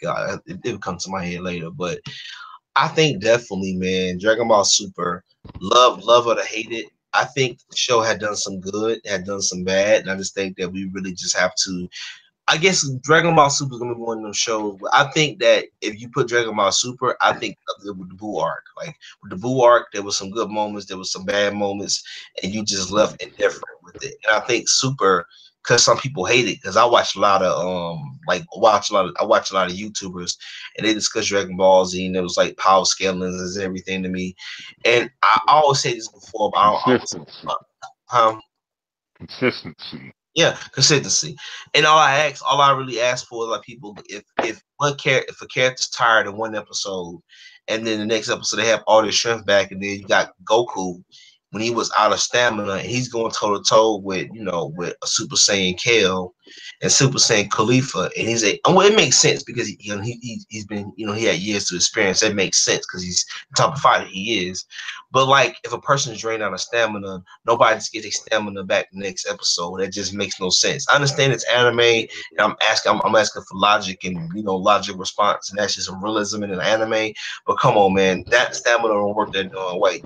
It would come to my head later, but. I think definitely, man, Dragon Ball Super, love it or hate it. I think the show had done some good, had done some bad, and I just think that we really just have to. I guess Dragon Ball Super is gonna be one of those shows. But I think that if you put Dragon Ball Super, I think with the Buu arc, like with the Buu arc, there was some good moments, there was some bad moments, and you just left indifferent with it. And I think Super, because some people hate it, because I watch a lot of I watch a lot of YouTubers, and they discuss Dragon Ball Z, and it was like power scaling is everything to me. And I always say this before, but Consistency. um, Consistency. yeah, consistency. And all I really ask for is like people if a character's tired in one episode and then the next episode they have all their strength back and then you got Goku when he was out of stamina and he's going toe to toe with with a Super Saiyan Kale and Super Saiyan Khalifa and he's a well it makes sense because he's been he had years to experience. That makes sense because he's the type of fighter he is. But like if a person's drained out of stamina, nobody just gets their stamina back the next episode. That just makes no sense. I understand it's anime, and I'm asking for logic and logic response, and that's just some realism in an anime. But come on, man, that stamina don't work that way.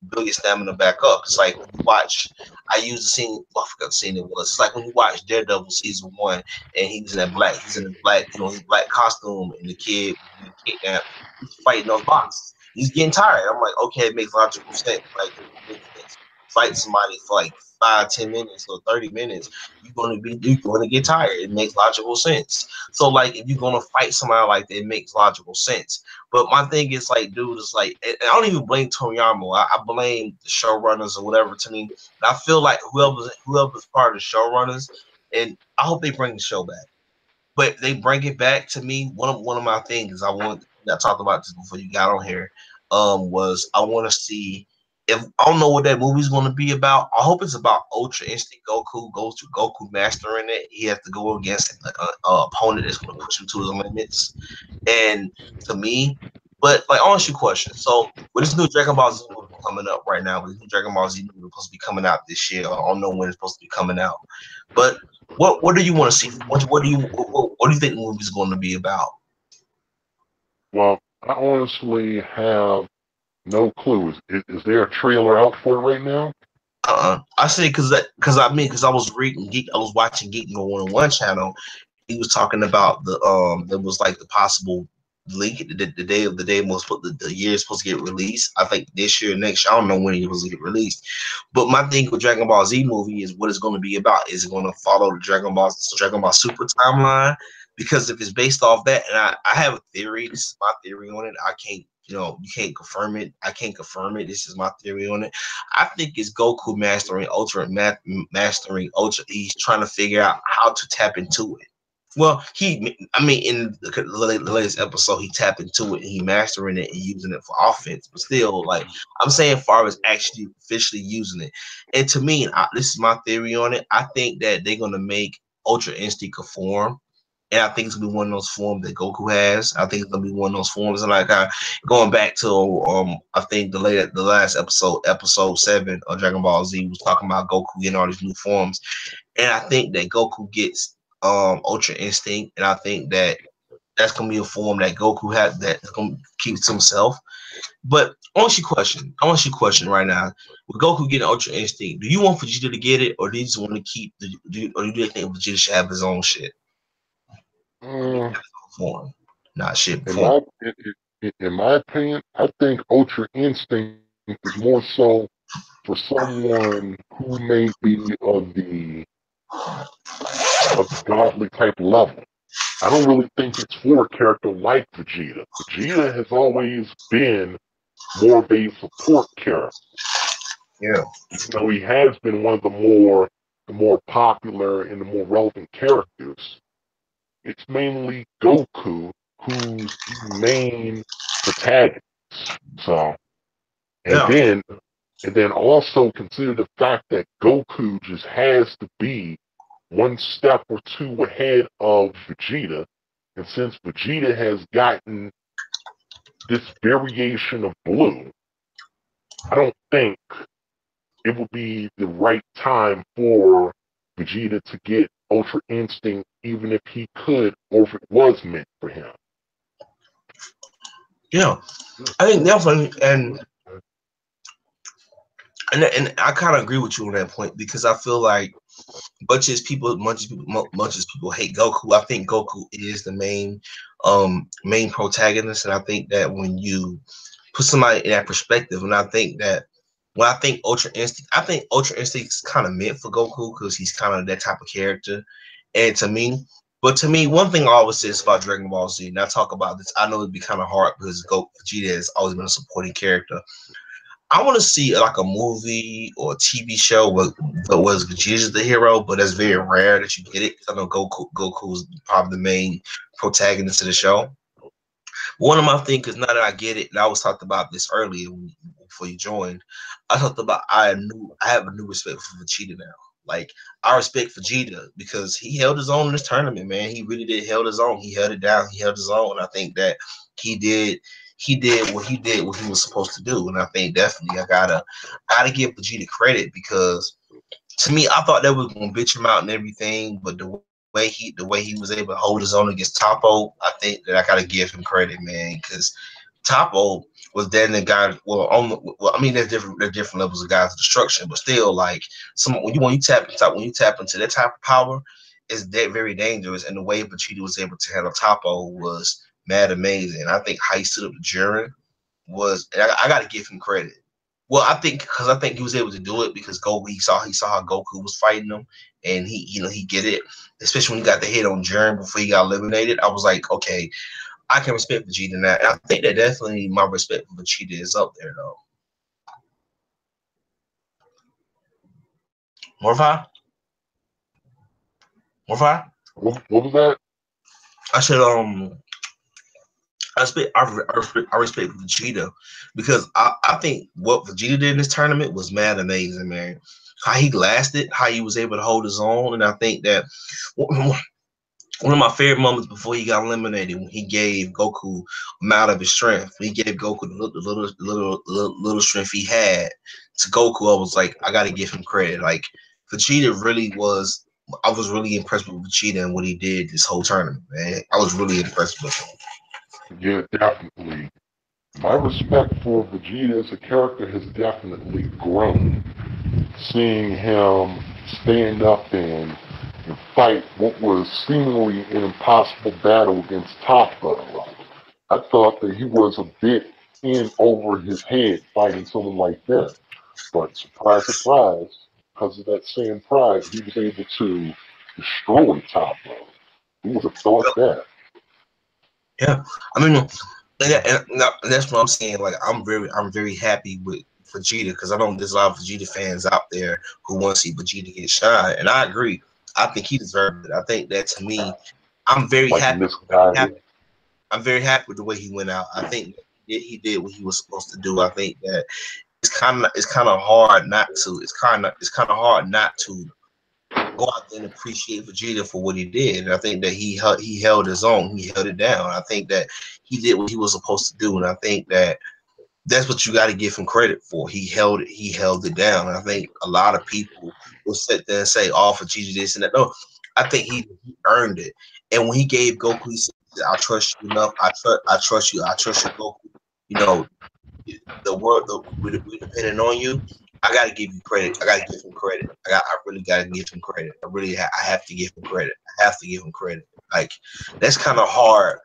Build your stamina back up. It's like when you watch. I used the scene. Well, I forgot the scene it was. It's like when you watch Daredevil season 1, and he's in a black, his black costume, and the kid kidnapped. He's fighting those boxes. He's getting tired. I'm like, okay, it makes logical sense. Like, fight somebody for like 5, 10 minutes or 30 minutes, you're going to get tired. It makes logical sense. So like, if you're going to fight somebody like that, it makes logical sense. But my thing is like, dude, it's like, and I don't even blame Toriyama. I blame the showrunners or whatever to me. And I feel like whoever's part of the showrunners, and I hope they bring the show back. But they bring it back to me. One of my things I talked about this before you got on here. Was I want to see if I don't know what that movie's going to be about. I hope it's about Ultra Instinct Goku. Goes to Goku mastering it. He has to go against an opponent that's going to push him to his limits. And to me, but like, I'll ask you a question. So with this new Dragon Ball Z movie coming up right now, with this new Dragon Ball Z movie supposed to be coming out this year, I don't know when it's supposed to be coming out. But what do you want to see? What do you think the movie's going to be about? Well, I honestly have no clue. Is there a trailer out for it right now? I say because I was I was watching Geek No 101 channel. He was talking about there was like the possible leak the day was the year is supposed to get released. I think this year, next year. I don't know when it was to get released. But my thing with Dragon Ball Z movie is what it's going to be about. Is it going to follow the Dragon Ball Super timeline? Because if it's based off that, and I have a theory. This is my theory on it. I can't. You can't confirm it. I can't confirm it. This is my theory on it. I think it's Goku mastering Ultra. He's trying to figure out how to tap into it. Well, I mean, in the latest episode, he tapped into it and he mastering it and using it for offense. But still, like I'm saying, far as actually officially using it, and to me, this is my theory on it. I think that they're gonna make Ultra Instinct a form, and I think it's gonna be one of those forms that Goku has. I think it's gonna be one of those forms, and like going back to I think the last episode, episode 7 of Dragon Ball Z, was talking about Goku getting all these new forms. And I think that Goku gets Ultra Instinct, and I think that that's gonna be a form that Goku has that's gonna keep to himself. But I want you a question right now. With Goku getting Ultra Instinct, do you want Vegeta to get it, or do you just want to keep or do you think Vegeta should have his own shit? Mm, Form, not shit in form. my opinion, I think Ultra Instinct is more so for someone who may be of the godly type level. I don't really think it's for a character like Vegeta. Vegeta has always been more of a support character. Yeah. Even though he has been one of the more popular and the more relevant characters, it's mainly Goku who's the main protagonist. So, and Yeah. then and then also consider the fact that Goku just has to be one step or two ahead of Vegeta. And since Vegeta has gotten this variation of blue, I don't think it would be the right time for Vegeta to get Ultra Instinct, even if he could, or if it was meant for him. Yeah. I think definitely, and I kind of agree with you on that point because I feel like much as people hate Goku, I think Goku is the main protagonist, and I think that when you put somebody in that perspective, and I think that when I think Ultra Instinct is kind of meant for Goku because he's kind of that type of character, and to me, one thing I always say is about Dragon Ball Z, and I talk about this. I know it'd be kind of hard because Vegeta has always been a supporting character. I want to see like a movie or a TV show where was Vegeta's the hero, but it's very rare that you get it. I know Goku is probably the main protagonist of the show. One of my things is now that I get it, and I was talked about this earlier before you joined. I talked about I have a new respect for Vegeta now. Like I respect Vegeta because he held his own in this tournament, man. He really did held his own. He held it down. He held his own. I think that he did what he was supposed to do. And I think definitely I gotta give Vegeta credit because to me I thought that was gonna bitch him out and everything, but the way he was able to hold his own against Topo, I think that I gotta give him credit, man, because Topo was then the guy. I mean, there's different levels of guys of destruction, but still, like when you tap into that type of power, it's that very dangerous. And the way Vegeta was able to handle Topo was mad amazing. I think how he stood up to Jiren was. And I got to give him credit. Well, I think he was able to do it because Goku he saw how Goku was fighting him, and he get it. Especially when he got the hit on Jiren before he got eliminated, I was like, okay, I can respect Vegeta in that. And I think that definitely my respect for Vegeta is up there though. Morphi, Morphi. What was that? I said I respect Vegeta because I think what Vegeta did in this tournament was mad amazing, man. How he lasted, how he was able to hold his own, and I think that one of my favorite moments before he got eliminated when he gave Goku amount of his strength. He gave Goku the little strength he had to Goku. I was like, I got to give him credit. Like Vegeta really was. I was really impressed with Vegeta and what he did this whole tournament, man. I was really impressed with him. Yeah, definitely. My respect for Vegeta as a character has definitely grown. Seeing him stand up and fight what was seemingly an impossible battle against Toppo. I thought that he was a bit in over his head fighting someone like that. But surprise, surprise, because of that same pride, he was able to destroy Toppo. Who would have thought that? Yeah, I mean, that's what I'm saying. Like, I'm very happy with Vegeta because I know there's a lot of Vegeta fans out there who want to see Vegeta get shine, and I agree. I think he deserved it. I think that to me, I'm very like happy. misguided. I'm very happy with the way he went out. I think he did what he was supposed to do. I think that it's kind of hard not to. It's kind of hard not to go out there and appreciate Vegeta for what he did. And I think that he held his own. He held it down. I think that he did what he was supposed to do, and I think that that's what you got to give him credit for. He held it. He held it down. And I think a lot of people will sit there and say, "Oh, Vegeta this and that." No, I think he earned it. And when he gave Goku, he said, "I trust you enough. I trust you. I trust you, Goku. You know, the world, we depending on you. I gotta give you credit. I gotta give him credit. I really gotta give him credit. I have to give him credit. I have to give him credit. Like that's kind of hard,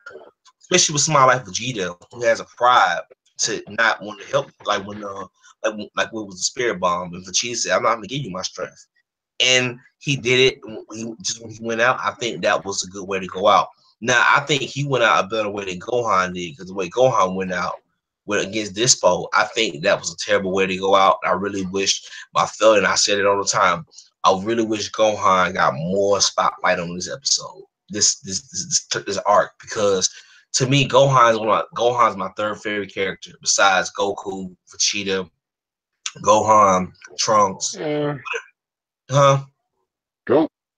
especially with somebody like Vegeta who has a pride to not want to help. Like like when it was the spirit bomb, and Vegeta said, "I'm not gonna give you my strength," and he did it. When he went out, I think that was a good way to go out. Now I think he went out a better way than Gohan did, because the way Gohan went out against Dispo, I think that was a terrible way to go out. I really wish my feeling. I said it all the time. I really wish Gohan got more spotlight on this episode, this arc, because to me, Gohan's my third favorite character besides Goku, Vegeta, Gohan, Trunks. Yeah. Huh?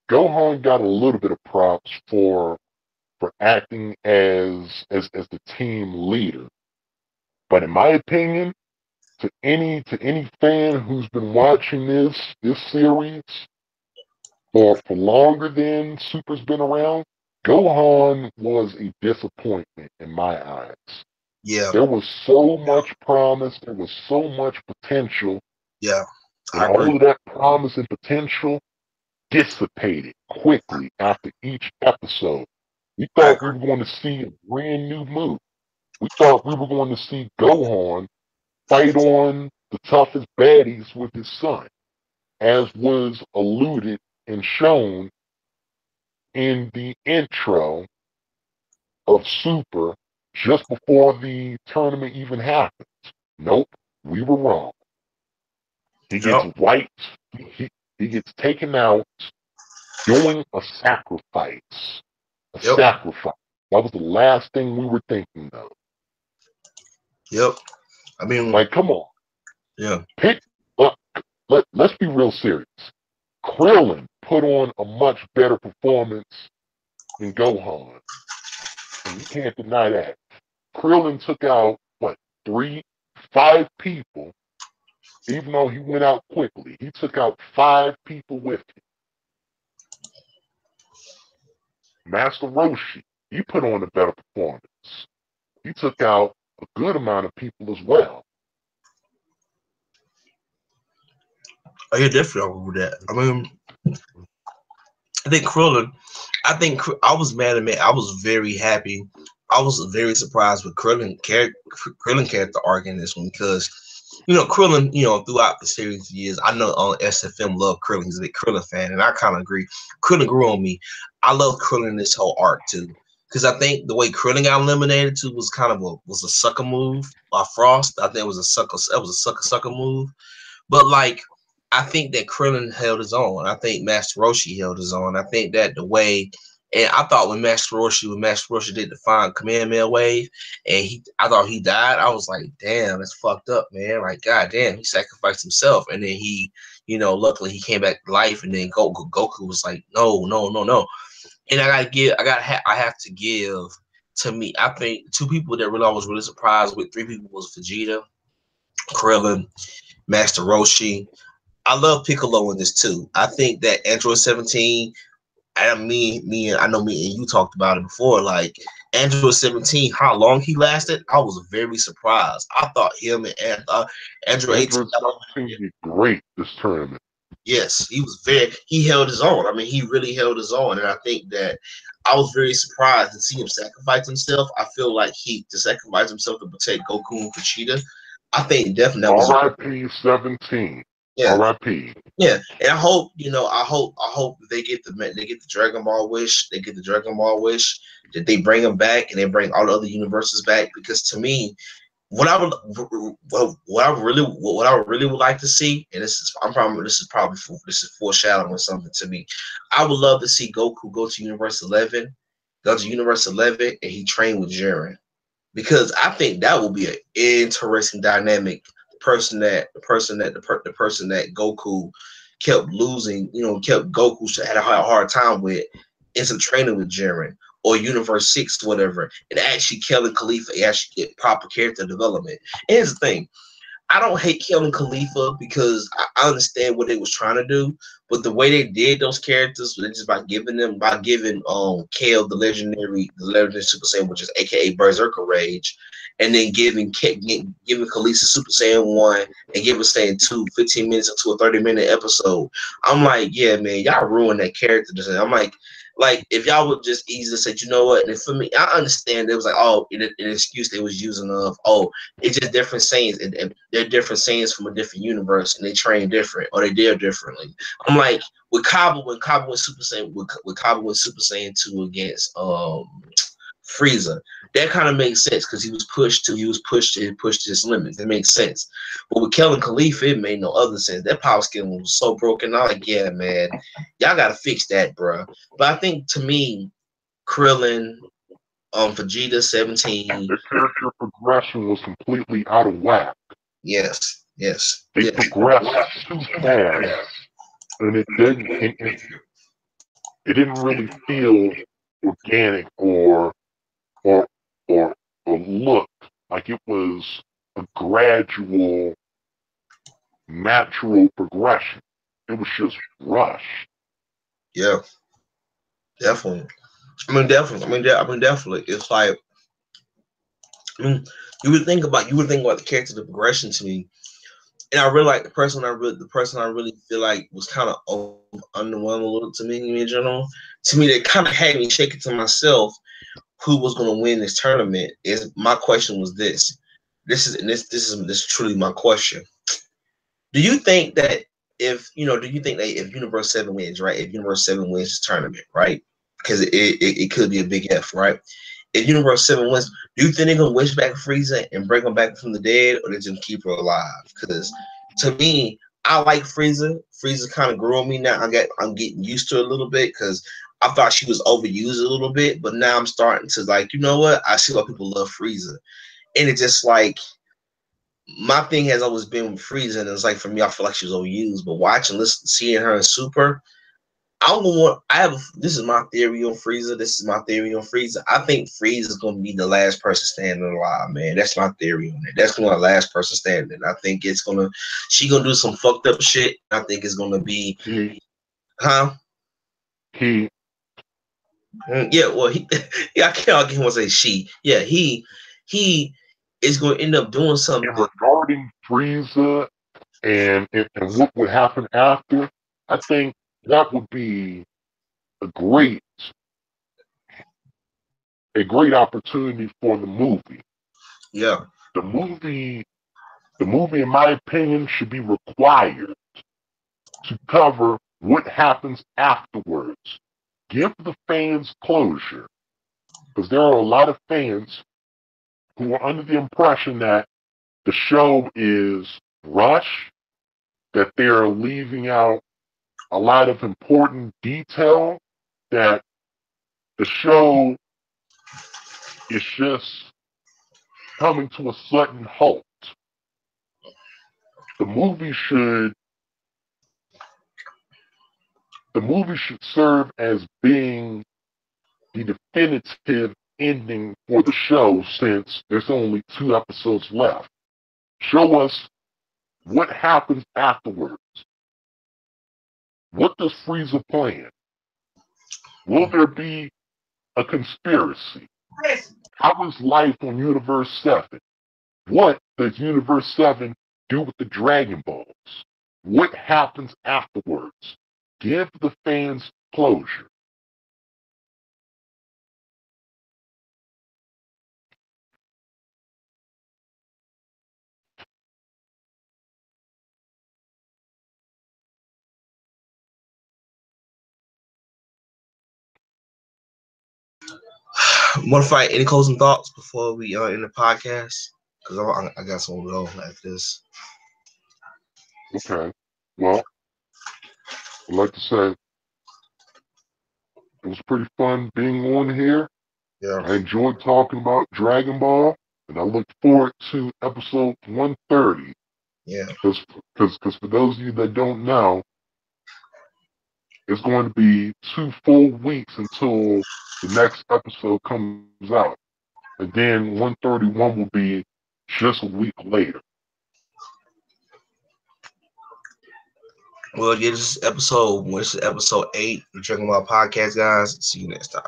Gohan got a little bit of props for acting as the team leader. But in my opinion, to any fan who's been watching this series for longer than Super's been around, Gohan was a disappointment in my eyes. Yeah. There was so much promise, there was so much potential. Yeah. And all of that promise and potential dissipated quickly after each episode. We thought we were going to see a brand new move. We thought we were going to see Gohan fight on the toughest baddies with his son, as was alluded and shown in the intro of Super just before the tournament even happens. Nope, we were wrong. He gets wiped. He gets taken out doing a sacrifice. Sacrifice. That was the last thing we were thinking of. Yep. I mean, like, come on. Yeah. Let's be real serious. Krillin put on a much better performance than Gohan. And you can't deny that. Krillin took out, 5 people, even though he went out quickly. He took out 5 people with him. Master Roshi, he put on a better performance. He took out a good amount of people as well. Oh, you're definitely with that. I mean, I think Krillin. I was mad at me. I was very happy. I was very surprised with Krillin character arc in this one, because Krillin, throughout the series of years, I know on SFM love Krillin. He's a big Krillin fan, and I kind of agree. Krillin grew on me. I love Krillin in this whole arc too, because I think the way Krillin got eliminated too was kind of a sucker move by Frost. I think it was a sucker move. But like, I think that Krillin held his own. I think Master Roshi held his own. I think that the way, and I thought when Master Roshi did the fine Kamehameha wave, and I thought he died. I was like, damn, that's fucked up, man. Like, goddamn, he sacrificed himself, and then he, luckily he came back to life, and then Goku was like, no. And I have to give, to me, I think 2 people that I was really surprised with. 3 people was Vegeta, Krillin, Master Roshi. I love Piccolo in this too. I think that Android 17, and I know me and you talked about it before. Like Android 17, how long he lasted, I was very surprised. I thought him and Android 18 did great this tournament. Yes, he held his own. I mean, he really held his own, and I think that I was very surprised to see him sacrifice himself. I feel like to sacrifice himself to protect Goku and Vegeta. I think definitely that was R.I.P. 17. Yeah. R.I.P. Yeah, and I hope I hope they get the Dragon Ball wish. They get the Dragon Ball wish that they bring them back, and they bring all the other universes back. Because to me, what I really would like to see, and this is foreshadowing something to me. I would love to see Goku go to Universe 11 got to Universe 11, and he trained with Jiren. Because I think that will be an interesting dynamic. The person that Goku kept losing, kept Goku had a hard time with, ends up training with Jiren or Universe 6, whatever, and actually killing Khalifa, actually get proper character development. And here's the thing, I don't hate killing Khalifa because I understand what they was trying to do, but the way they did those characters, just by giving Kale the legendary Super Saiyan, which is AKA Berserker Rage, and then giving Khaleesi Super Saiyan 1 and giving Saiyan 2 15 minutes into a 30-minute episode. I'm like, yeah, man, y'all ruined that character. I'm like if y'all would just easily say, you know what? And for me, I understand it was like, oh, an excuse they was using of, oh, it's just different Saiyans, and they're different Saiyans from a different universe, and they train different or they deal differently. I'm like, with Kaba, when Kaba went Super Saiyan, with Kaba went Super Saiyan 2 against Frieza, that kind of makes sense because he pushed his limits. It makes sense. But with Kellen Khalifa, it made no other sense. That power scaling was so broken. I'm like, yeah, man, y'all gotta fix that, bro. But I think to me, Krillin, Vegeta 17. Their character progression was completely out of whack. Yes. They progressed too fast, and it didn't really feel organic or look like it was a gradual, natural progression. It was just rushed. Yeah, definitely. Definitely. It's like, you would think about the character, the progression to me, and I really like the person I really feel like was kind of underwhelmed a little to me in general. To me, that kind of had me shaking to myself who was going to win this tournament. Is my question was this. This is truly my question. Do you think that if Universe 7 wins, right? If Universe 7 wins this tournament, right? Because it could be a big F, right? If Universe 7 wins, do you think they're gonna wish back Frieza and bring him back from the dead, or they just keep her alive? Because to me, I like Frieza. Frieza kind of grew on me now. I'm getting used to it a little bit because I thought she was overused a little bit, but now I'm starting to like, you know what? I see why people love Frieza, and it's just like my thing has always been with Frieza, and it's like for me, I feel like she was overused. But seeing her in Super, this is my theory on Frieza. I think Frieza is gonna be the last person standing alive, man. That's my theory on it. That's gonna be the last person standing. I think she gonna do some fucked up shit. I think it's gonna be, huh? Yeah, well, yeah, I can't want to say she. Yeah, he is going to end up doing something. And regarding Frieza and what would happen after, I think that would be a great opportunity for the movie. Yeah. The movie, in my opinion, should be required to cover what happens afterwards. Give the fans closure. Because there are a lot of fans who are under the impression that the show is rushed, that they're leaving out a lot of important detail, that the show is just coming to a sudden halt. The movie should serve as being the definitive ending for the show, since there's only 2 episodes left. Show us what happens afterwards. What does Frieza plan? Will there be a conspiracy? How is life on Universe 7? What does Universe 7 do with the Dragon Balls? What happens afterwards? Give the fans closure. Want to fight? Any closing thoughts before we end the podcast? Because I got some to go after this. Okay. Well, I'd like to say It was pretty fun being on here. Yeah. I enjoyed talking about Dragon Ball, and I look forward to episode 130. Yeah. Because for those of you that don't know, it's going to be 2 full weeks until the next episode comes out. And then 131 will be just a week later. Well, yeah, this is episode 8 of the Dragon Ball Podcast, guys. See you next time.